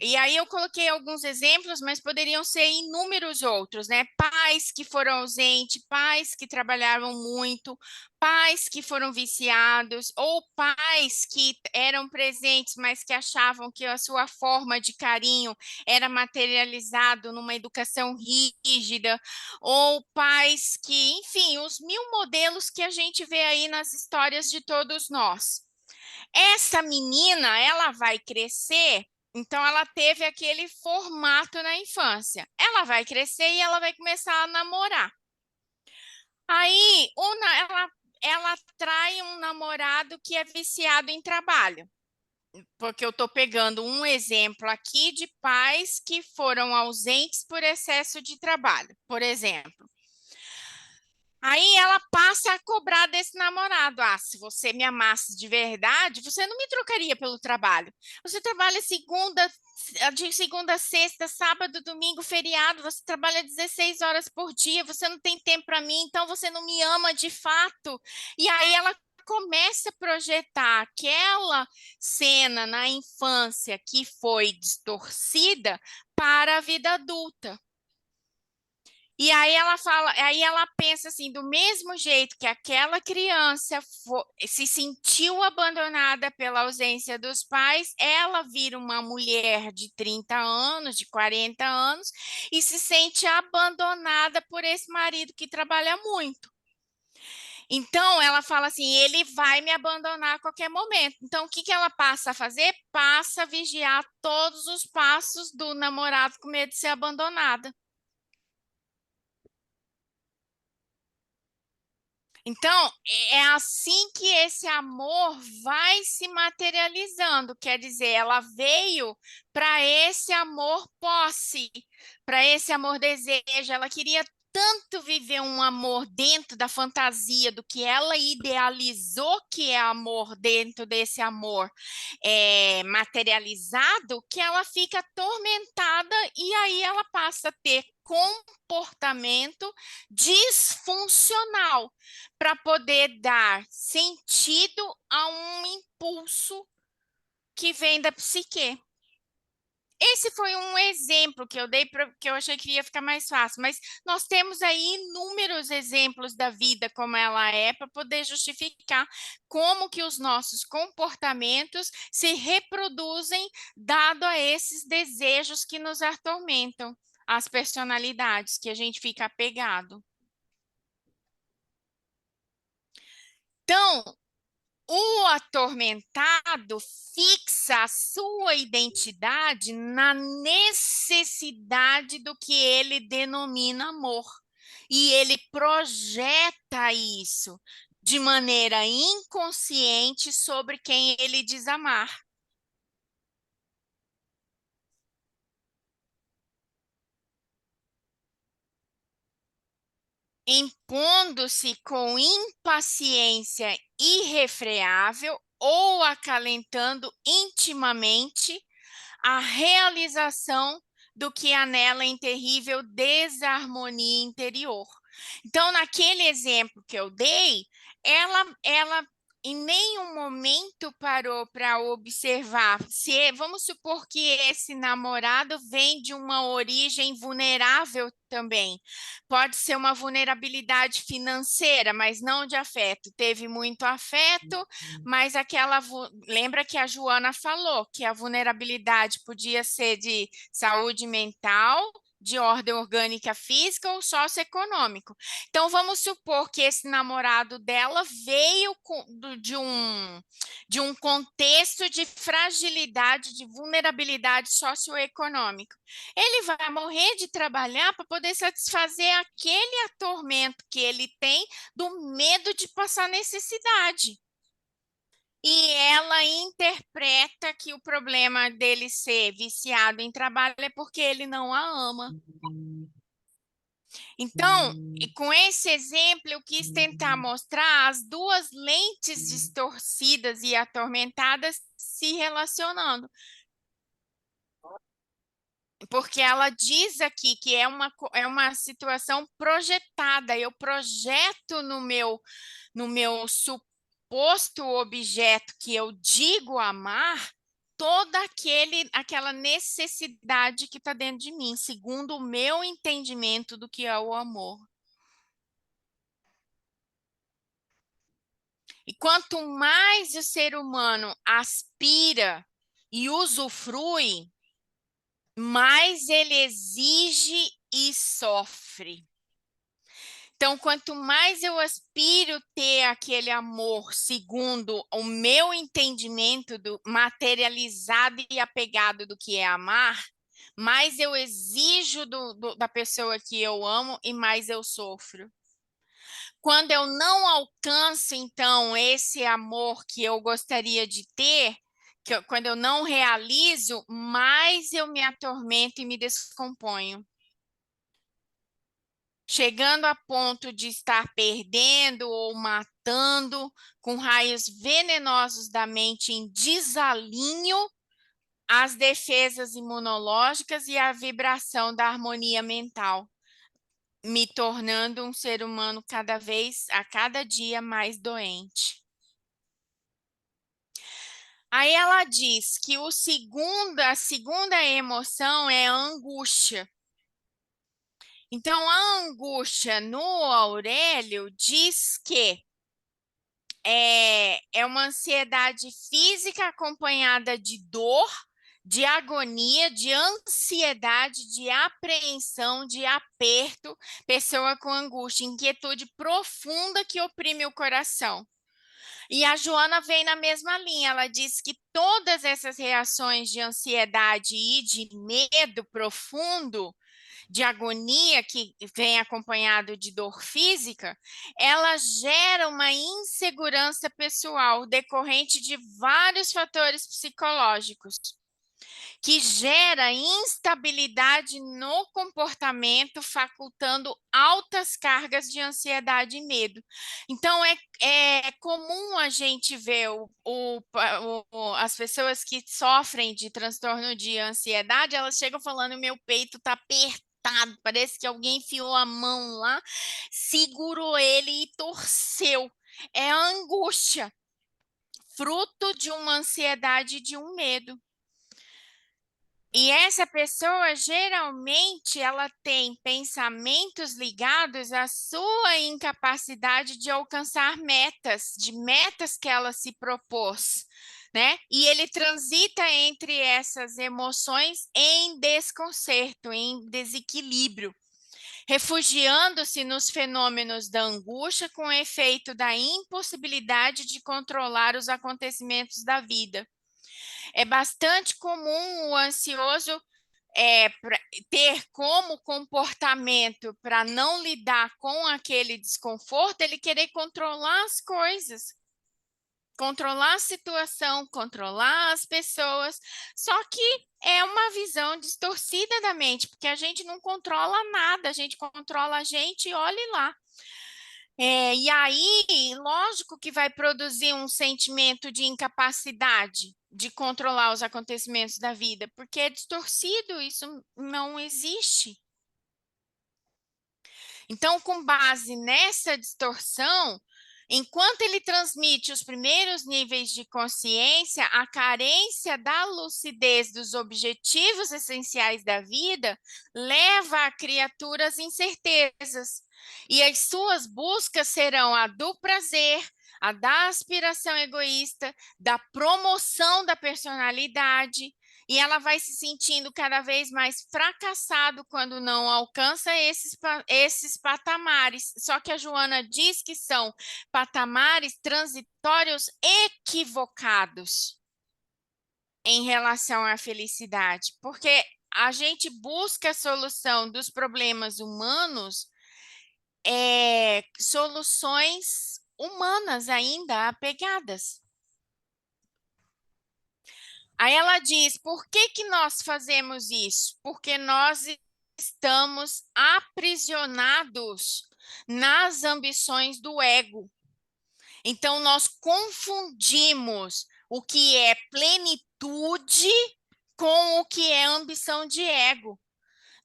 Speaker 2: E aí eu coloquei alguns exemplos, mas poderiam ser inúmeros outros, né? Pais que foram ausentes, pais que trabalharam muito, pais que foram viciados, ou pais que eram presentes, mas que achavam que a sua forma de carinho era materializado numa educação rígida, ou pais que, enfim, os mil modelos que a gente vê aí nas histórias de todos nós. Essa menina, ela vai crescer, então ela teve aquele formato na infância. Ela vai crescer e ela vai começar a namorar. Aí, ela atrai um namorado que é viciado em trabalho. Porque eu estou pegando um exemplo aqui de pais que foram ausentes por excesso de trabalho, por exemplo. Aí ela passa a cobrar desse namorado. Ah, se você me amasse de verdade, você não me trocaria pelo trabalho. Você trabalha de segunda a sexta, sábado, domingo, feriado, você trabalha 16 horas por dia, você não tem tempo para mim, então você não me ama de fato. E aí ela começa a projetar aquela cena na infância que foi distorcida para a vida adulta. E aí ela fala, aí ela pensa assim, do mesmo jeito que aquela criança se sentiu abandonada pela ausência dos pais, ela vira uma mulher de 30 anos, de 40 anos, e se sente abandonada por esse marido que trabalha muito. Então, ela fala assim, ele vai me abandonar a qualquer momento. Então, o que que ela passa a fazer? Passa a vigiar todos os passos do namorado com medo de ser abandonada. Então, é assim que esse amor vai se materializando. Quer dizer, ela veio para esse amor posse, para esse amor desejo. Ela queria tanto viver um amor dentro da fantasia do que ela idealizou que é amor dentro desse amor materializado, que ela fica atormentada e aí ela passa a ter comportamento disfuncional para poder dar sentido a um impulso que vem da psique. Esse foi um exemplo que eu dei que eu achei que ia ficar mais fácil, mas nós temos aí inúmeros exemplos da vida como ela é para poder justificar como que os nossos comportamentos se reproduzem dado a esses desejos que nos atormentam, as personalidades que a gente fica apegado. Então, o atormentado fixa a sua identidade na necessidade do que ele denomina amor. E ele projeta isso de maneira inconsciente sobre quem ele diz amar. impondo-se com impaciência irrefreável ou acalentando intimamente a realização do que há nela em terrível desarmonia interior. Então, naquele exemplo que eu dei, ela em nenhum momento parou para observar. Vamos supor que esse namorado vem de uma origem vulnerável também. Pode ser uma vulnerabilidade financeira, mas não de afeto. Teve muito afeto, mas lembra que a Joana falou que a vulnerabilidade podia ser de saúde mental, de ordem orgânica física ou socioeconômico. Então, vamos supor que esse namorado dela veio de um contexto de fragilidade, de vulnerabilidade socioeconômica. Ele vai morrer de trabalhar para poder satisfazer aquele atormento que ele tem do medo de passar necessidade. E ela interpreta que o problema dele ser viciado em trabalho é porque ele não a ama. Então, com esse exemplo, eu quis tentar mostrar as duas lentes distorcidas e atormentadas se relacionando. Porque ela diz aqui que é uma situação projetada. Eu projeto no meu suposto objeto que eu digo amar toda aquela necessidade que está dentro de mim, segundo o meu entendimento do que é o amor. E quanto mais o ser humano aspira e usufrui, mais ele exige e sofre. Então, quanto mais eu aspiro ter aquele amor segundo o meu entendimento do materializado e apegado do que é amar, mais eu exijo da pessoa que eu amo e mais eu sofro. Quando eu não alcanço, então, esse amor que eu gostaria de ter, quando eu não realizo, mais eu me atormento e me descomponho. Chegando a ponto de estar perdendo ou matando, com raios venenosos da mente em desalinho, as defesas imunológicas e a vibração da harmonia mental, me tornando um ser humano a cada dia mais doente. Aí ela diz que a segunda emoção é a angústia. Então, a angústia no Aurélio diz que é uma ansiedade física acompanhada de dor, de agonia, de ansiedade, de apreensão, de aperto, pessoa com angústia, inquietude profunda que oprime o coração. E a Joana vem na mesma linha, ela diz que todas essas reações de ansiedade e de medo profundo, de agonia que vem acompanhado de dor física, ela gera uma insegurança pessoal decorrente de vários fatores psicológicos, que gera instabilidade no comportamento, facultando altas cargas de ansiedade e medo. Então, é comum a gente ver as pessoas que sofrem de transtorno de ansiedade, elas chegam falando, meu peito está apertado, parece que alguém enfiou a mão lá, segurou ele e torceu. É a angústia, fruto de uma ansiedade e de um medo. E essa pessoa, geralmente, ela tem pensamentos ligados à sua incapacidade de alcançar de metas que ela se propôs, né? E ele transita entre essas emoções em desconcerto, em desequilíbrio, refugiando-se nos fenômenos da angústia com o efeito da impossibilidade de controlar os acontecimentos da vida. É bastante comum o ansioso ter como comportamento para não lidar com aquele desconforto, ele querer controlar as coisas. controlar a situação, controlar as pessoas, só que é uma visão distorcida da mente, porque a gente não controla nada, a gente controla a gente e olhe lá. E aí, lógico que vai produzir um sentimento de incapacidade de controlar os acontecimentos da vida, porque é distorcido, isso não existe. Então, com base nessa distorção, enquanto ele transmite os primeiros níveis de consciência, a carência da lucidez dos objetivos essenciais da vida leva a criaturas incertezas. E as suas buscas serão a do prazer, a da aspiração egoísta, da promoção da personalidade, e ela vai se sentindo cada vez mais fracassado quando não alcança esses patamares. Só que a Joana diz que são patamares transitórios equivocados em relação à felicidade, porque a gente busca a solução dos problemas humanos, soluções humanas ainda apegadas. Aí ela diz, por que que nós fazemos isso? Porque nós estamos aprisionados nas ambições do ego. Então, nós confundimos o que é plenitude com o que é ambição de ego.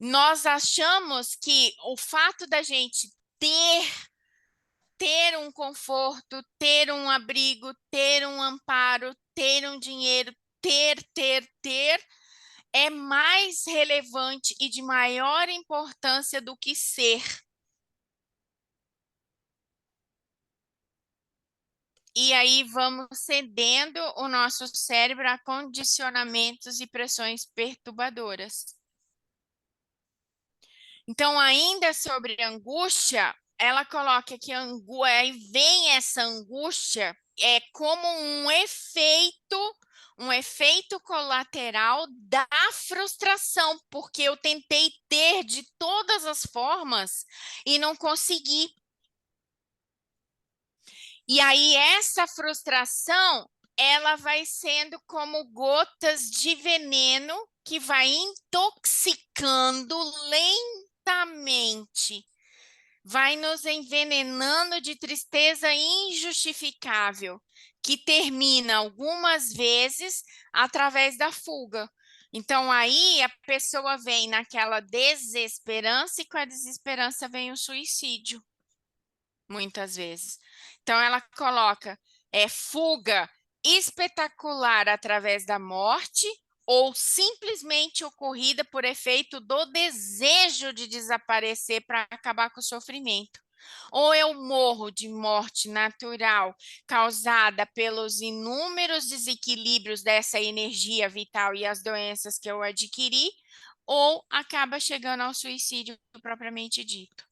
Speaker 2: Nós achamos que o fato da gente ter um conforto, ter um abrigo, ter um amparo, ter um dinheiro, ter, é mais relevante e de maior importância do que ser. E aí vamos cedendo o nosso cérebro a condicionamentos e pressões perturbadoras. Então, ainda sobre angústia, ela coloca que aí vem essa angústia como um efeito colateral da frustração, porque eu tentei ter de todas as formas e não consegui. E aí essa frustração, ela vai sendo como gotas de veneno que vai intoxicando lentamente, vai nos envenenando de tristeza injustificável, que termina algumas vezes através da fuga. Então, aí a pessoa vem naquela desesperança e com a desesperança vem o suicídio, muitas vezes. Então, ela coloca fuga espetacular através da morte ou simplesmente ocorrida por efeito do desejo de desaparecer para acabar com o sofrimento. Ou eu morro de morte natural causada pelos inúmeros desequilíbrios dessa energia vital e as doenças que eu adquiri, ou acaba chegando ao suicídio propriamente dito.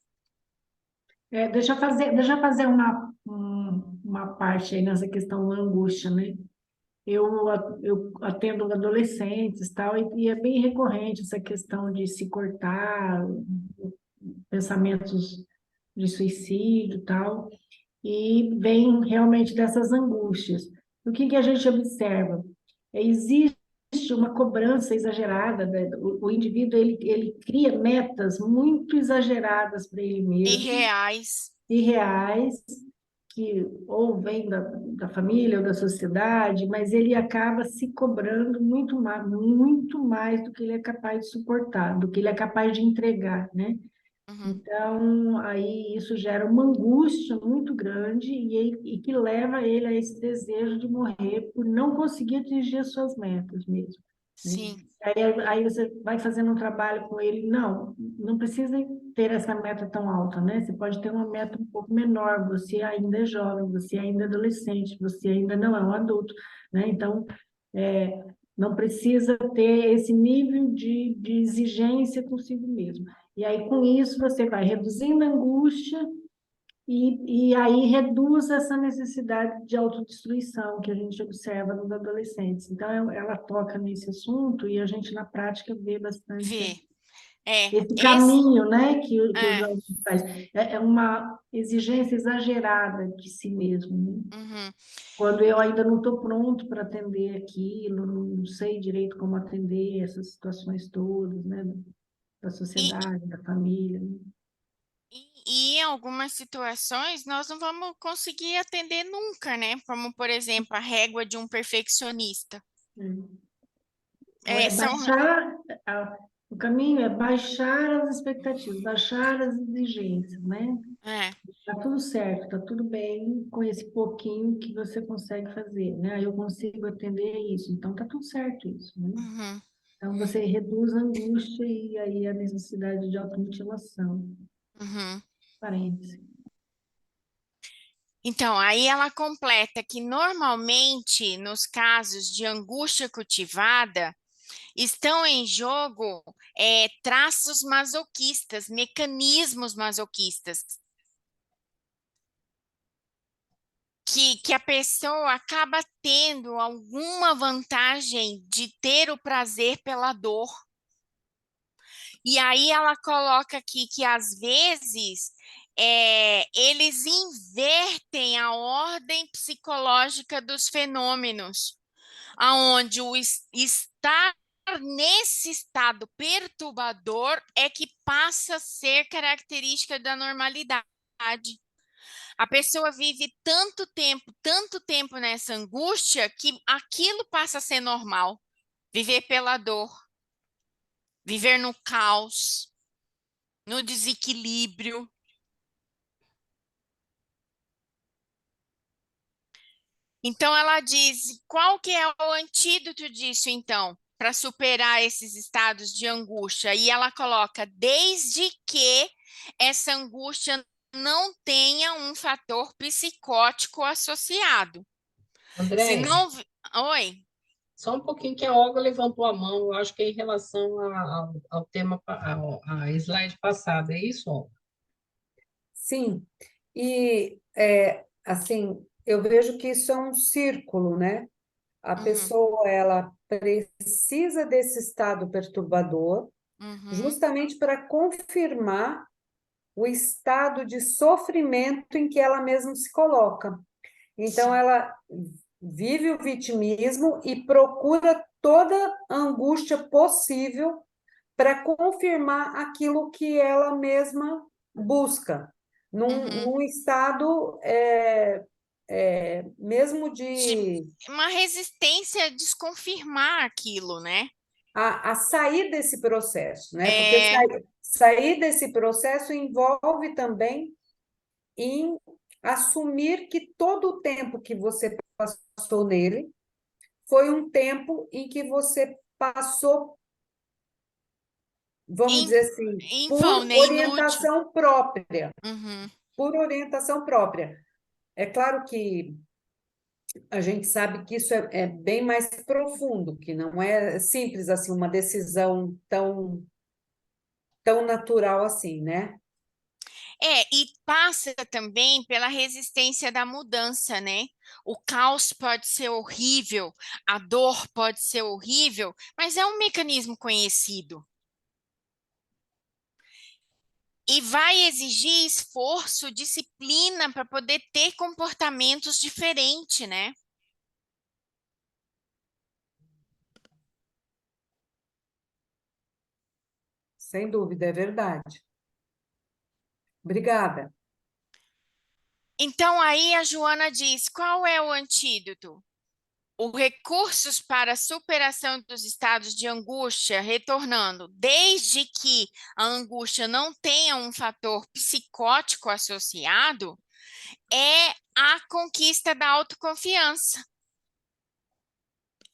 Speaker 5: Deixa eu fazer uma parte aí nessa questão da angústia, né? Eu atendo adolescentes tal, e é bem recorrente essa questão de se cortar, pensamentos de suicídio tal, e vem realmente dessas angústias. O que que a gente observa? Existe uma cobrança exagerada, né? O indivíduo ele cria metas muito exageradas para ele mesmo, irreais, que ou vem da família ou da sociedade, mas ele acaba se cobrando muito mais do que ele é capaz de suportar, do que ele é capaz de entregar, né?
Speaker 2: Uhum.
Speaker 5: Então, aí isso gera uma angústia muito grande e que leva ele a esse desejo de morrer por não conseguir atingir as suas metas mesmo, né?
Speaker 2: Sim.
Speaker 5: Aí você vai fazendo um trabalho com ele, não precisa ter essa meta tão alta, né? Você pode ter uma meta um pouco menor, você ainda é jovem, você ainda é adolescente, você ainda não é um adulto, né? Então, não precisa ter esse nível de exigência consigo mesmo. E aí, com isso, você vai reduzindo a angústia e aí reduz essa necessidade de autodestruição que a gente observa nos adolescentes. Então, ela toca nesse assunto e a gente, na prática, vê bastante.
Speaker 2: Vê.
Speaker 5: Esse
Speaker 2: esse,
Speaker 5: caminho, né, que o
Speaker 2: é,
Speaker 5: João faz. É uma exigência exagerada de si mesmo, né?
Speaker 2: uhum.
Speaker 5: Quando eu ainda não estou pronto para atender aquilo, não sei direito como atender essas situações todas, né, da
Speaker 2: E,
Speaker 5: sociedade, da família, né?
Speaker 2: e em algumas situações nós não vamos conseguir atender nunca, né? Como, por exemplo, a régua de um perfeccionista.
Speaker 5: Então, é
Speaker 2: São,
Speaker 5: baixar, o caminho é baixar as expectativas, baixar as exigências, né?
Speaker 2: é,
Speaker 5: Tá tudo certo, tá tudo bem com esse pouquinho que você consegue fazer, né? Eu consigo atender isso, então tá tudo certo isso, né?
Speaker 2: uhum,
Speaker 5: Então você reduz a angústia e aí a necessidade de automutilação.
Speaker 2: uhum.
Speaker 5: Parênteses.
Speaker 2: Então, aí ela completa que normalmente, nos casos de angústia cultivada, estão em jogo traços masoquistas, mecanismos masoquistas, que a pessoa acaba tendo alguma vantagem de ter o prazer pela dor. E aí ela coloca aqui que às vezes eles invertem a ordem psicológica dos fenômenos, aonde estar nesse estado perturbador é que passa a ser característica da normalidade. A pessoa vive tanto tempo nessa angústia que aquilo passa a ser normal. Viver pela dor, viver no caos, no desequilíbrio. Então ela diz, qual que é o antídoto disso então, para superar esses estados de angústia? E ela coloca, desde que essa angústia não tenha um fator psicótico associado. Se
Speaker 1: André,
Speaker 2: não, oi.
Speaker 1: só um pouquinho que a Olga levantou a mão, eu acho que é em relação ao tema, a slide passada, é isso, Olga?
Speaker 3: Sim, e assim, eu vejo que isso é um círculo, né? A
Speaker 2: Uhum,
Speaker 3: pessoa, ela precisa desse estado perturbador
Speaker 2: uhum,
Speaker 3: justamente para confirmar o estado de sofrimento em que ela mesma se coloca. Então,
Speaker 2: sim.
Speaker 3: ela vive o vitimismo e procura toda a angústia possível para confirmar aquilo que ela mesma busca,
Speaker 2: Uhum.
Speaker 3: num estado mesmo
Speaker 2: De
Speaker 3: de
Speaker 2: uma resistência a desconfirmar aquilo, né?
Speaker 3: a sair desse processo, né? Porque
Speaker 2: É,
Speaker 3: sair desse processo envolve também em assumir que todo o tempo que você passou nele foi um tempo em que você passou, vamos
Speaker 2: em,
Speaker 3: dizer assim,
Speaker 2: em vão, né? Inútil.
Speaker 3: Uhum. Por orientação própria. É claro que a gente sabe que isso é bem mais profundo, que não é simples assim, uma decisão tão natural assim, né?
Speaker 2: E passa também pela resistência da mudança, né? O caos pode ser horrível, a dor pode ser horrível, mas é um mecanismo conhecido. E vai exigir esforço, disciplina para poder ter comportamentos diferentes, né?
Speaker 3: Sem dúvida, é verdade. Obrigada.
Speaker 2: Então aí a Joana diz: qual é o antídoto? Os recursos para a superação dos estados de angústia, retornando, desde que a angústia não tenha um fator psicótico associado, é a conquista da autoconfiança.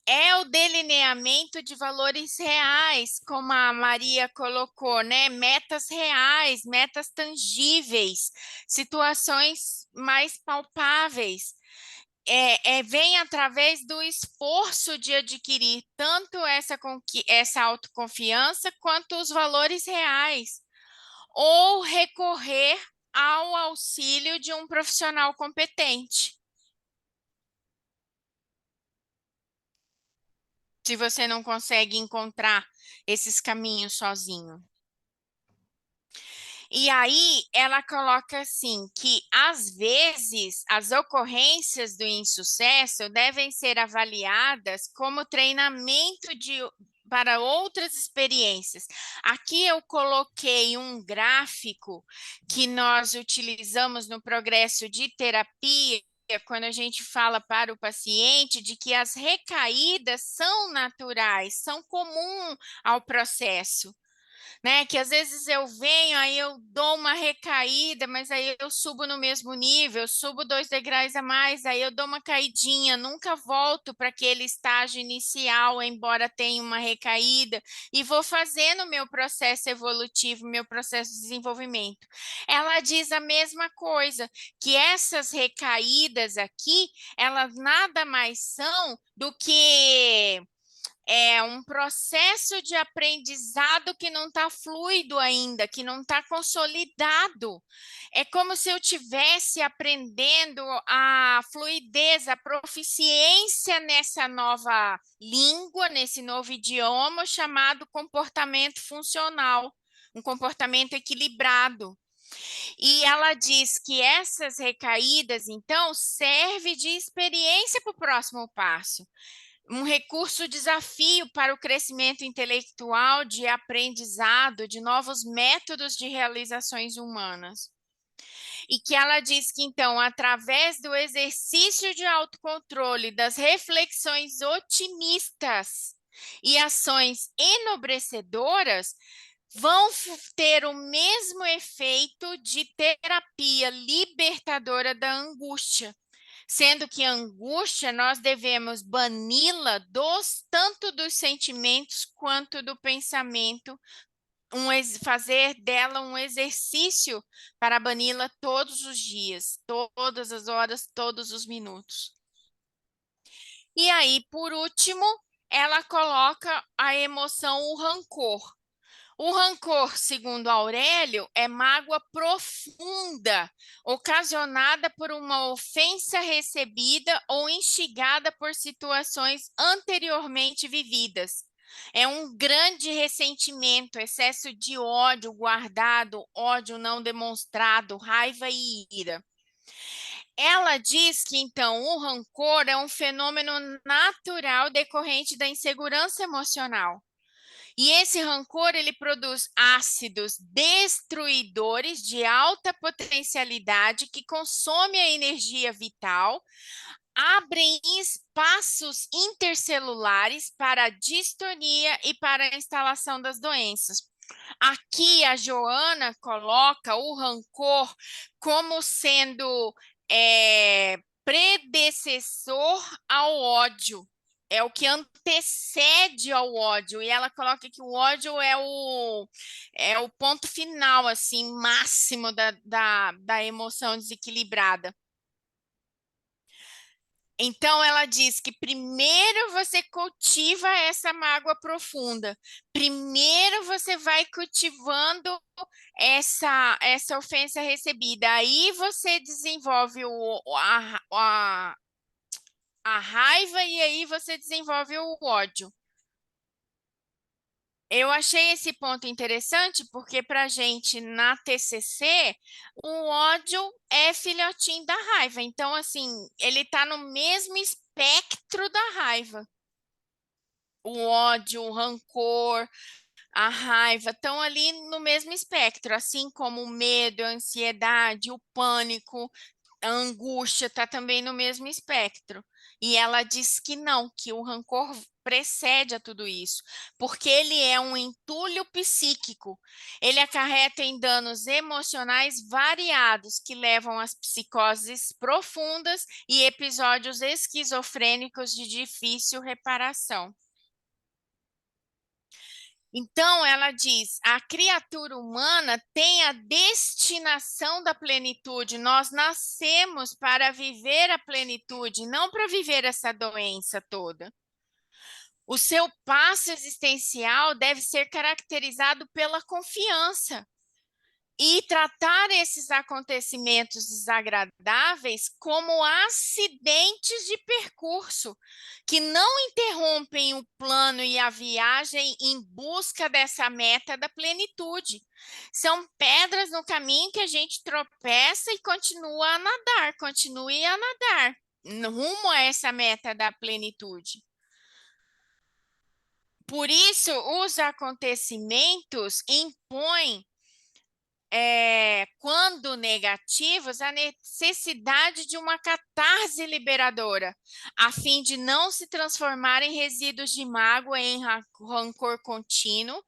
Speaker 2: É o delineamento de valores reais, como a Maria colocou, né? Metas reais, metas tangíveis, situações mais palpáveis. Vem através do esforço de adquirir tanto essa autoconfiança quanto os valores reais, ou recorrer ao auxílio de um profissional competente, se você não consegue encontrar esses caminhos sozinho. E aí ela coloca assim que às vezes as ocorrências do insucesso devem ser avaliadas como treinamento para outras experiências. Aqui eu coloquei um gráfico que nós utilizamos no progresso de terapia, quando a gente fala para o paciente de que as recaídas são naturais, são comum ao processo, né? Que às vezes eu venho, aí eu dou uma recaída, mas aí eu subo no mesmo nível, subo 2 degraus a mais, aí eu dou uma caidinha, nunca volto para aquele estágio inicial, embora tenha uma recaída, e vou fazendo o meu processo evolutivo, meu processo de desenvolvimento. Ela diz a mesma coisa, que essas recaídas aqui, elas nada mais são do que um processo de aprendizado que não está fluido ainda, que não está consolidado. É como se eu estivesse aprendendo a fluidez, a proficiência nessa nova língua, nesse novo idioma chamado comportamento funcional, um comportamento equilibrado. E ela diz que essas recaídas, então, servem de experiência para o próximo passo, um recurso desafio para o crescimento intelectual, de aprendizado, de novos métodos de realizações humanas. E que ela diz que, então, através do exercício de autocontrole, das reflexões otimistas e ações enobrecedoras, vão ter o mesmo efeito de terapia libertadora da angústia, sendo que a angústia nós devemos bani-la tanto dos sentimentos quanto do pensamento, fazer dela um exercício para bani-la todos os dias, todas as horas, todos os minutos. E aí, por último, ela coloca a emoção, o rancor. O rancor, segundo Aurélio, é mágoa profunda, ocasionada por uma ofensa recebida ou instigada por situações anteriormente vividas. É um grande ressentimento, excesso de ódio guardado, ódio não demonstrado, raiva e ira. Ela diz que, então, o rancor é um fenômeno natural decorrente da insegurança emocional. E esse rancor, ele produz ácidos destruidores de alta potencialidade que consomem a energia vital, abrem espaços intercelulares para a distonia e para a instalação das doenças. Aqui a Joana coloca o rancor como sendo predecessor ao ódio. É o que antecede ao ódio. E ela coloca que o ódio é o ponto final, assim, máximo da emoção desequilibrada. Então, ela diz que primeiro você cultiva essa mágoa profunda. Primeiro você vai cultivando essa ofensa recebida. Aí você desenvolve a raiva e aí você desenvolve o ódio. Eu achei esse ponto interessante porque para a gente na TCC o ódio é filhotinho da raiva. Então, assim, ele está no mesmo espectro da raiva. O ódio, o rancor, a raiva estão ali no mesmo espectro, assim como o medo, a ansiedade, o pânico, a angústia está também no mesmo espectro. E ela diz que não, que o rancor precede a tudo isso, porque ele é um entulho psíquico. Ele acarreta em danos emocionais variados que levam às psicoses profundas e episódios esquizofrênicos de difícil reparação. Então, ela diz: a criatura humana tem a destinação da plenitude. Nós nascemos para viver a plenitude, não para viver essa doença toda. O seu passo existencial deve ser caracterizado pela confiança e tratar esses acontecimentos desagradáveis como acidentes de percurso, que não interrompem o plano e a viagem em busca dessa meta da plenitude. São pedras no caminho que a gente tropeça e continua a nadar, continue a nadar, rumo a essa meta da plenitude. Por isso, os acontecimentos impõem, quando negativos, a necessidade de uma catarse liberadora, a fim de não se transformar em resíduos de mágoa, em rancor contínuo,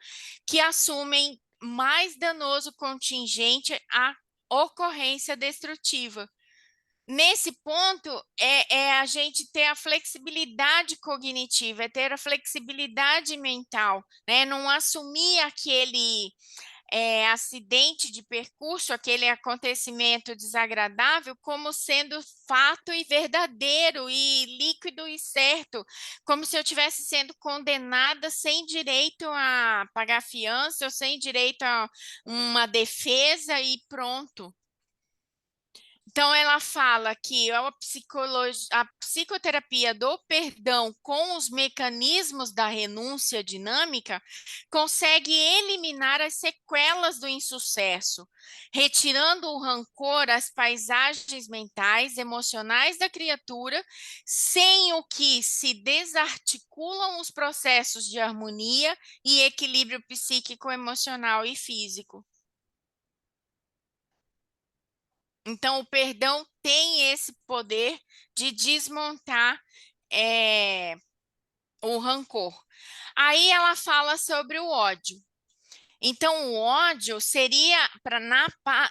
Speaker 2: que assumem mais danoso contingente à ocorrência destrutiva. Nesse ponto, é a gente ter a flexibilidade cognitiva, é ter a flexibilidade mental, né? Não assumir aquele acidente de percurso, aquele acontecimento desagradável, como sendo fato e verdadeiro e líquido e certo, como se eu estivesse sendo condenada sem direito a pagar fiança ou sem direito a uma defesa e pronto. Então, ela fala que a psicoterapia do perdão com os mecanismos da renúncia dinâmica consegue eliminar as sequelas do insucesso, retirando o rancor às paisagens mentais, emocionais da criatura, sem o que se desarticulam os processos de harmonia e equilíbrio psíquico, emocional e físico. Então, o perdão tem esse poder de desmontar o rancor. Aí ela fala sobre o ódio. Então, o ódio seria,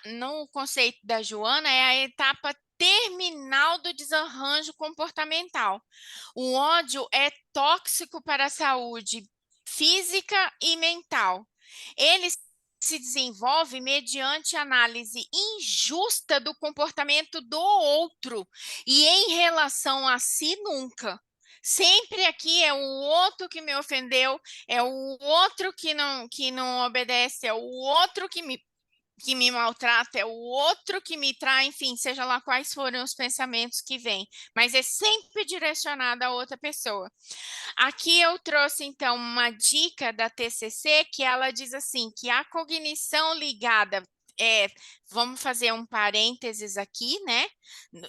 Speaker 2: no conceito da Joana, é a etapa terminal do desarranjo comportamental. O ódio é tóxico para a saúde física e mental. Ele se desenvolve mediante análise injusta do comportamento do outro e em relação a si nunca. Sempre aqui é o outro que me ofendeu, é o outro que não obedece, é o outro que me maltrata, é o outro que me trai, enfim, seja lá quais forem os pensamentos que vêm, mas é sempre direcionado a outra pessoa. Aqui eu trouxe, então, uma dica da TCC que ela diz assim, que a cognição ligada, vamos fazer um parênteses aqui, né?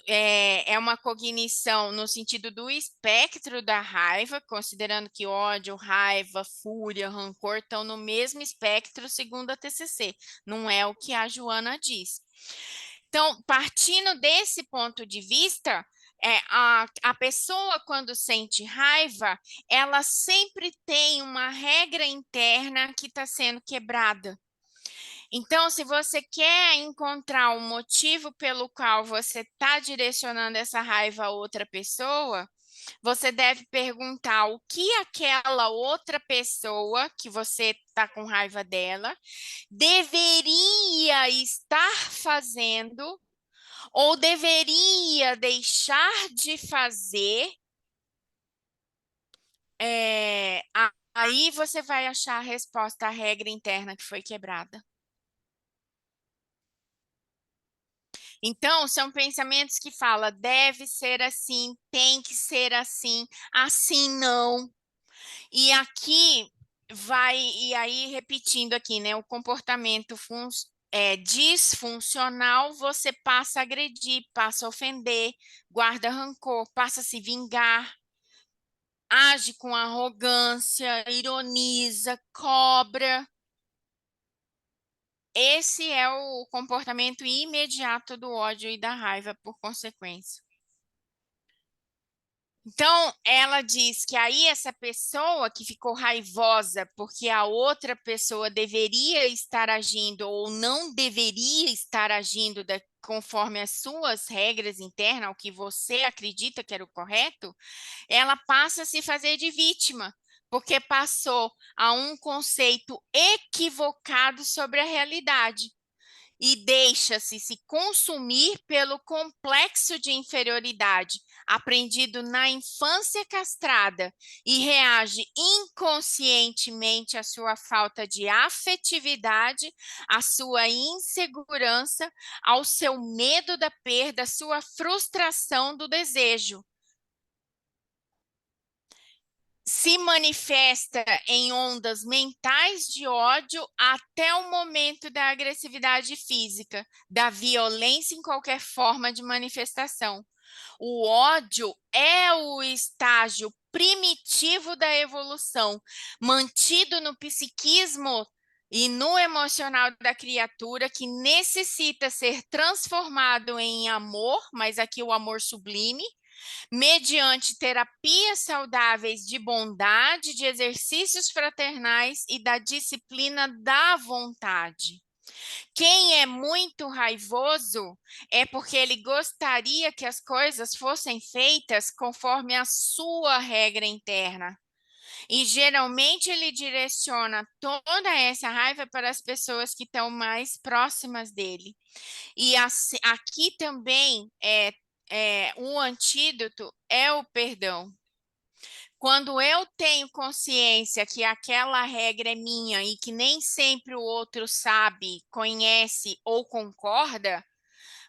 Speaker 2: É uma cognição no sentido do espectro da raiva, considerando que ódio, raiva, fúria, rancor estão no mesmo espectro segundo a TCC. Não é o que a Joana diz. Então, partindo desse ponto de vista, a pessoa, quando sente raiva, ela sempre tem uma regra interna que está sendo quebrada. Então, se você quer encontrar um motivo pelo qual você está direcionando essa raiva a outra pessoa, você deve perguntar o que aquela outra pessoa que você está com raiva dela deveria estar fazendo ou deveria deixar de fazer. Aí você vai achar a resposta à regra interna que foi quebrada. Então, são pensamentos que falam, deve ser assim, tem que ser assim não. E aqui e aí repetindo aqui, né? O comportamento disfuncional, você passa a agredir, passa a ofender, guarda rancor, passa a se vingar, age com arrogância, ironiza, cobra. Esse é o comportamento imediato do ódio e da raiva, por consequência. Então, ela diz que aí essa pessoa que ficou raivosa porque a outra pessoa deveria estar agindo ou não deveria estar agindo conforme as suas regras internas, o que você acredita que era o correto, ela passa a se fazer de vítima, porque passou a um conceito equivocado sobre a realidade. e deixa-se se consumir pelo complexo de inferioridade aprendido na infância castrada e reage inconscientemente à sua falta de afetividade, à sua insegurança, ao seu medo da perda, à sua frustração do desejo. Se manifesta em ondas mentais de ódio até o momento da agressividade física, da violência em qualquer forma de manifestação. O ódio é o estágio primitivo da evolução, mantido no psiquismo e no emocional da criatura, que necessita ser transformado em amor, mas aqui o amor sublime, mediante terapias saudáveis de bondade, de exercícios fraternais e da disciplina da vontade. Quem é muito raivoso é porque ele gostaria que as coisas fossem feitas conforme a sua regra interna. E geralmente ele direciona toda essa raiva para as pessoas que estão mais próximas dele. E aqui também o antídoto é o perdão. Quando eu tenho consciência que aquela regra é minha e que nem sempre o outro sabe, conhece ou concorda,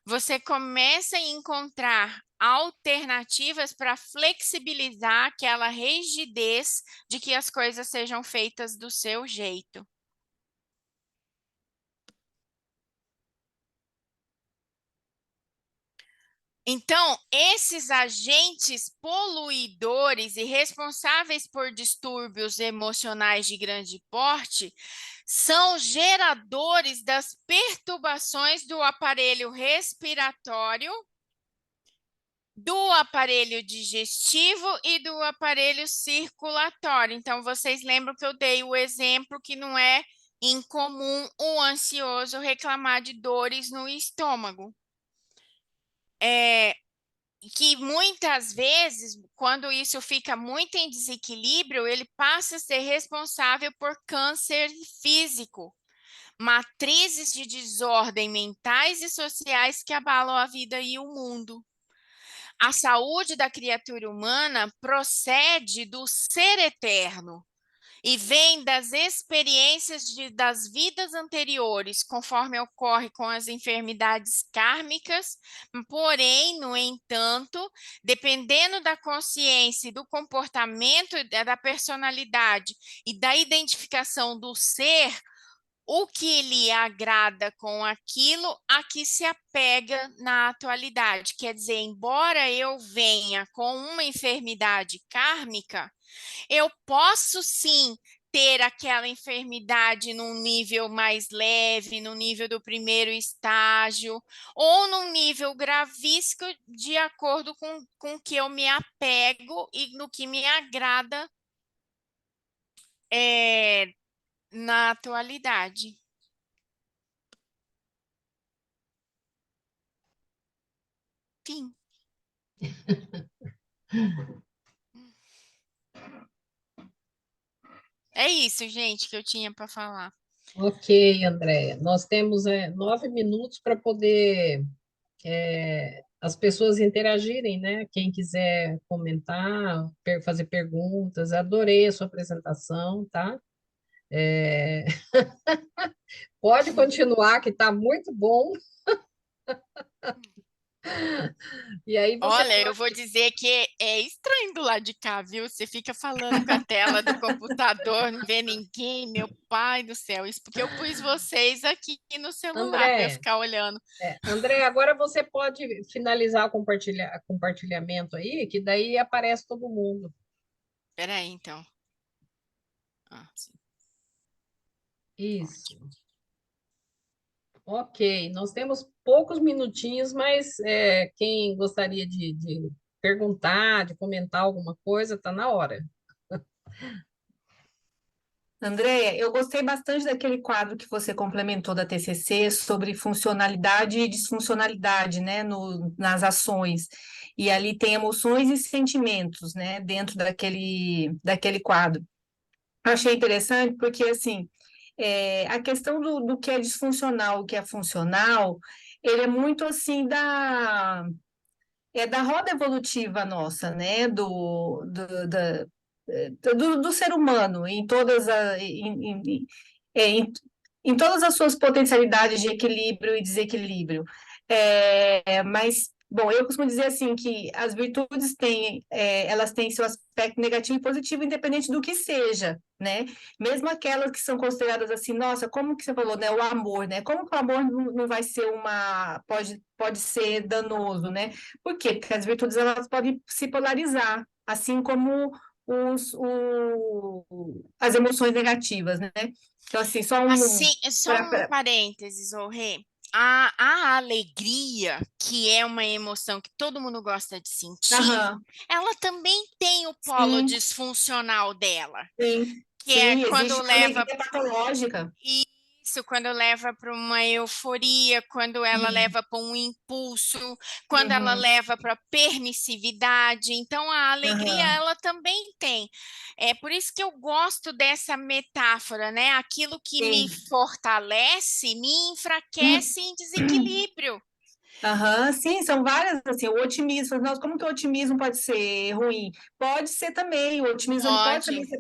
Speaker 2: você começa a encontrar alternativas para flexibilizar aquela rigidez de que as coisas sejam feitas do seu jeito. Então, esses agentes poluidores e responsáveis por distúrbios emocionais de grande porte são geradores das perturbações do aparelho respiratório, do aparelho digestivo e do aparelho circulatório. Então, vocês lembram que eu dei o exemplo que não é incomum o ansioso reclamar de dores no estômago. Que muitas vezes, quando isso fica muito em desequilíbrio, ele passa a ser responsável por câncer físico, matrizes de desordem mentais e sociais que abalam a vida e o mundo. A saúde da criatura humana procede do ser eterno e vem das experiências das vidas anteriores, conforme ocorre com as enfermidades kármicas, porém, no entanto, dependendo da consciência e do comportamento, da personalidade e da identificação do ser, o que lhe agrada com aquilo a que se apega na atualidade. Quer dizer, embora eu venha com uma enfermidade kármica, eu posso sim ter aquela enfermidade num nível mais leve, no nível do primeiro estágio, ou num nível gravíssimo, de acordo com que eu me apego e no que me agrada na atualidade. Fim. É isso, gente, que eu tinha para falar.
Speaker 1: Ok, Andréia. Nós temos 9 minutos para poder as pessoas interagirem, né? Quem quiser comentar, fazer perguntas. Adorei a sua apresentação, tá? É, Pode continuar, que está muito bom. E aí você
Speaker 2: Olha, eu
Speaker 1: pode.
Speaker 2: vou dizer que é estranho do lado de cá, viu? Você fica falando com a tela do computador, não vê ninguém, meu pai do céu. Isso porque eu pus vocês aqui no celular para eu
Speaker 1: André,
Speaker 2: ficar olhando.
Speaker 1: André, agora você pode finalizar o compartilhamento aí, que daí aparece todo mundo.
Speaker 2: Espera aí, então. Ah, sim.
Speaker 1: Isso.
Speaker 2: Ótimo.
Speaker 1: Ok, nós temos poucos minutinhos, mas quem gostaria de perguntar, de comentar alguma coisa, está na hora.
Speaker 3: Andréia, eu gostei bastante daquele quadro que você complementou da TCC sobre funcionalidade e disfuncionalidade, né, nas ações. E ali tem emoções e sentimentos, né, dentro daquele quadro. Eu achei interessante porque, assim,
Speaker 6: A questão do que é disfuncional, o que é funcional, ele é muito assim da roda evolutiva nossa, né? Do ser humano, em todas as suas potencialidades de equilíbrio e desequilíbrio. Mas, bom, eu costumo dizer assim que as virtudes elas têm seu aspecto negativo e positivo, independente do que seja, né? Mesmo aquelas que são consideradas assim, nossa, como que você falou, né? O amor, né? Como que o amor não vai ser pode ser danoso, né? Por quê? Porque as virtudes elas podem se polarizar, assim como as emoções negativas, né? Então, assim,
Speaker 2: Assim, só
Speaker 6: pra-
Speaker 2: um
Speaker 6: pra-
Speaker 2: parênteses, ô Rê. A alegria, que é uma emoção que todo mundo gosta de sentir,
Speaker 6: Aham,
Speaker 2: ela também tem o polo
Speaker 6: sim,
Speaker 2: disfuncional dela,
Speaker 6: sim,
Speaker 2: que é
Speaker 6: sim,
Speaker 2: quando
Speaker 6: existe a
Speaker 2: leva
Speaker 6: alegria patológica.
Speaker 2: isso, quando leva para uma euforia, quando ela
Speaker 6: Uhum,
Speaker 2: leva para um impulso, quando ela
Speaker 6: uhum,
Speaker 2: leva para permissividade. Então, a alegria,
Speaker 6: aham,
Speaker 2: ela também tem. É por isso que eu gosto dessa metáfora, né? Aquilo que me
Speaker 6: sim.
Speaker 2: fortalece, me
Speaker 6: Hum,
Speaker 2: enfraquece em desequilíbrio.
Speaker 6: aham, sim, são várias, assim, o otimismo, nossa, como que o otimismo pode ser ruim? Pode ser também, o otimismo ele pode
Speaker 2: Pode.
Speaker 6: também ser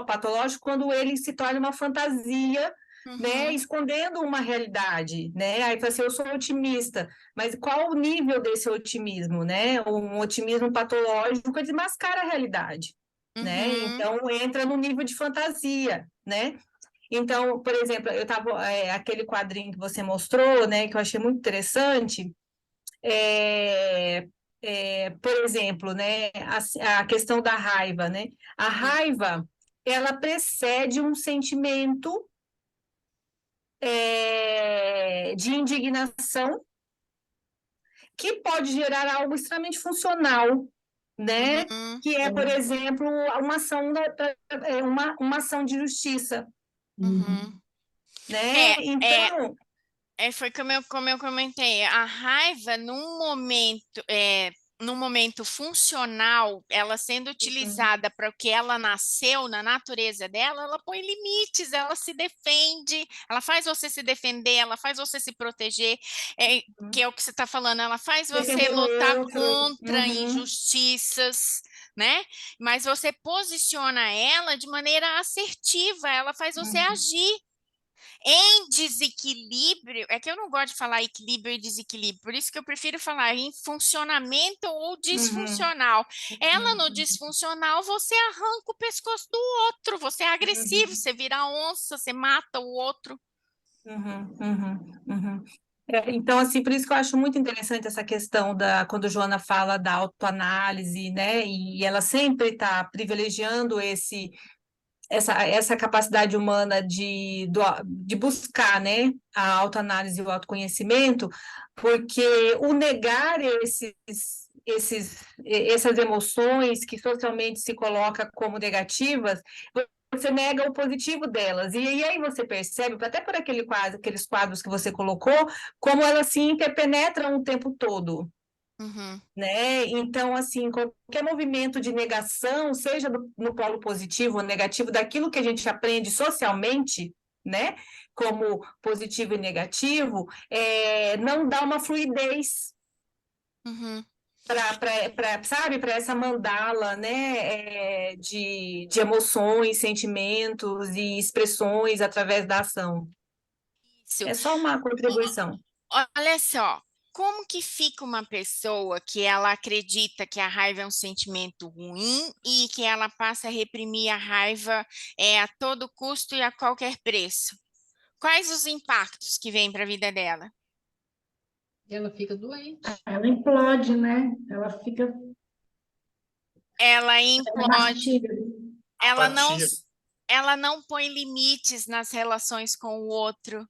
Speaker 6: patológico quando ele se torna uma fantasia, né,
Speaker 2: Uhum,
Speaker 6: escondendo uma realidade, né? Aí fala assim, eu sou otimista, mas qual o nível desse otimismo, né? Um otimismo patológico ele desmascara a realidade, né?
Speaker 2: uhum.
Speaker 6: Então entra no nível de fantasia, né? Então, por exemplo, aquele quadrinho que você mostrou, né, que eu achei muito interessante, é, por exemplo, né, a questão da raiva, né? A raiva, ela precede um sentimento de indignação que pode gerar algo extremamente funcional, né?
Speaker 2: Uhum,
Speaker 6: Que é, por exemplo, uma ação, uma ação de justiça,
Speaker 2: uhum.
Speaker 6: né?
Speaker 2: É, é,
Speaker 6: Então,
Speaker 2: foi como eu comentei, a raiva num momento funcional, ela sendo utilizada para o que ela nasceu na natureza dela, ela põe limites, ela se defende, ela faz você se defender, ela faz você se proteger, que é o que você está falando, ela faz você
Speaker 6: defender o
Speaker 2: lutar
Speaker 6: outro.
Speaker 2: contra
Speaker 6: Uhum,
Speaker 2: injustiças, né? Mas você posiciona ela de maneira assertiva, ela faz você
Speaker 6: uhum,
Speaker 2: agir. Em desequilíbrio, é que eu não gosto de falar equilíbrio e desequilíbrio, por isso que eu prefiro falar em funcionamento ou
Speaker 6: uhum,
Speaker 2: disfuncional. Ela no
Speaker 6: uhum,
Speaker 2: disfuncional, você arranca o pescoço do outro, você é agressivo,
Speaker 6: uhum,
Speaker 2: você vira onça, você mata o outro.
Speaker 6: uhum, uhum, uhum. Então, assim, por isso que eu acho muito interessante essa questão quando Joana fala da autoanálise, né? E ela sempre está privilegiando essa capacidade humana de buscar, né, a autoanálise e o autoconhecimento, porque o negar essas emoções que socialmente se coloca como negativas, você nega o positivo delas. E aí você percebe, até por aqueles quadros que você colocou, como elas se interpenetram o tempo todo,
Speaker 2: Uhum,
Speaker 6: né? Então, assim, qualquer movimento de negação, seja no polo positivo ou negativo, daquilo que a gente aprende socialmente, né? Como positivo e negativo, não dá uma fluidez
Speaker 2: uhum.
Speaker 6: sabe, para essa mandala, né? De emoções, sentimentos e expressões através da ação.
Speaker 2: Isso.
Speaker 6: É só uma contribuição.
Speaker 2: Olha só, como que fica uma pessoa que ela acredita que a raiva é um sentimento ruim e que ela passa a reprimir a raiva a todo custo e a qualquer preço? Quais os impactos que vêm para a vida dela?
Speaker 1: E ela fica doente.
Speaker 5: Ela implode, né? Ela fica
Speaker 2: Ela implode,
Speaker 5: abatida.
Speaker 2: ela não,
Speaker 7: Apatia.
Speaker 2: ela não põe limites nas relações com o outro,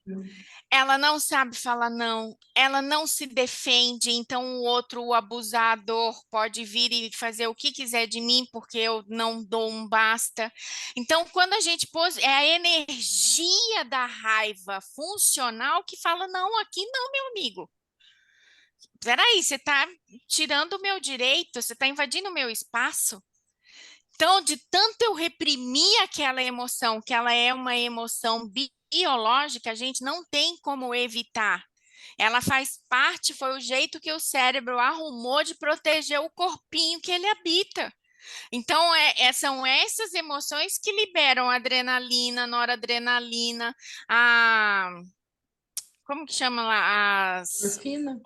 Speaker 2: ela não sabe falar não, ela não se defende, então o outro, o abusador, pode vir e fazer o que quiser de mim porque eu não dou um basta. Então, quando a gente pôs, é a energia da raiva funcional que fala: não, aqui não, meu amigo. Peraí, você está tirando o meu direito, você está invadindo o meu espaço. Então, de tanto eu reprimir aquela emoção, que ela é uma emoção biológica, a gente não tem como evitar. Ela faz parte, foi o jeito que o cérebro arrumou de proteger o corpinho que ele habita. Então, são essas emoções que liberam adrenalina, noradrenalina, a... Como que chama lá?
Speaker 1: Morfina.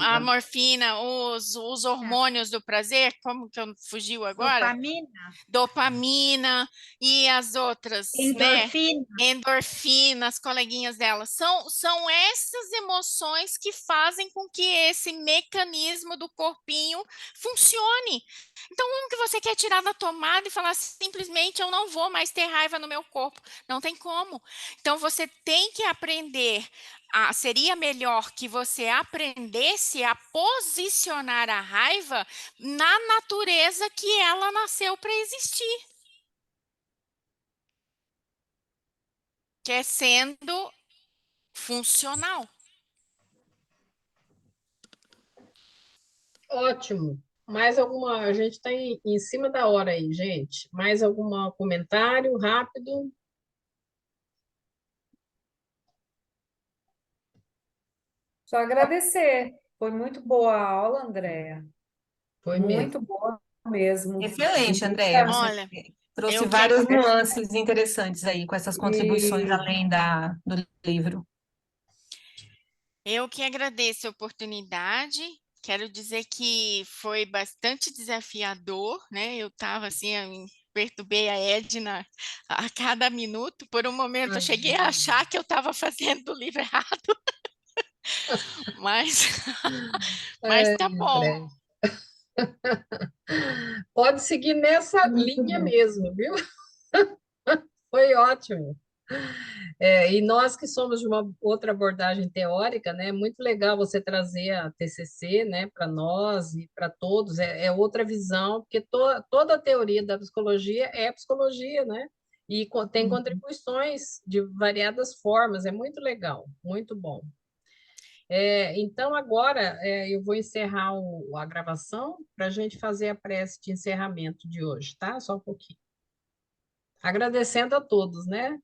Speaker 2: A morfina, os hormônios do prazer, como que fugiu agora?
Speaker 4: Dopamina,
Speaker 2: Dopamina e as outras, né?
Speaker 4: endorfina.
Speaker 2: Endorfina, as coleguinhas dela. São essas emoções que fazem com que esse mecanismo do corpinho funcione. Então, como que você quer tirar da tomada e falar simplesmente eu não vou mais ter raiva no meu corpo? Não tem como. Então, você tem que aprender. Seria melhor que você aprendesse a posicionar a raiva na natureza que ela nasceu para existir, que é sendo funcional.
Speaker 1: Ótimo. Mais alguma? A gente está em cima da hora aí, gente. Mais algum comentário rápido?
Speaker 3: Só agradecer. Foi muito boa a aula, Andréa.
Speaker 1: Foi mesmo.
Speaker 3: Muito boa mesmo.
Speaker 6: Excelente, Andréia. Você
Speaker 2: Olha,
Speaker 6: trouxe
Speaker 2: eu
Speaker 6: várias
Speaker 2: que
Speaker 6: nuances interessantes aí com essas contribuições
Speaker 3: E
Speaker 6: além do livro.
Speaker 2: Eu que agradeço a oportunidade. Quero dizer que foi bastante desafiador, né? Eu estava assim, eu me perturbei a Edna a cada minuto. Por um momento, eu cheguei a achar que eu estava fazendo o livro errado, mas, mas
Speaker 1: É,
Speaker 2: tá bom.
Speaker 1: André. Pode seguir nessa
Speaker 3: muito
Speaker 1: linha
Speaker 3: bom.
Speaker 1: mesmo, viu? Foi ótimo. E nós que somos de uma outra abordagem teórica, né? É muito legal você trazer a TCC, né, para nós e para todos. É outra visão, porque toda a teoria da psicologia é psicologia, né? E tem contribuições de variadas formas. É muito legal, muito bom. Então, agora eu vou encerrar a gravação para a gente fazer a prece de encerramento de hoje, tá? Só um pouquinho. Agradecendo a todos, né?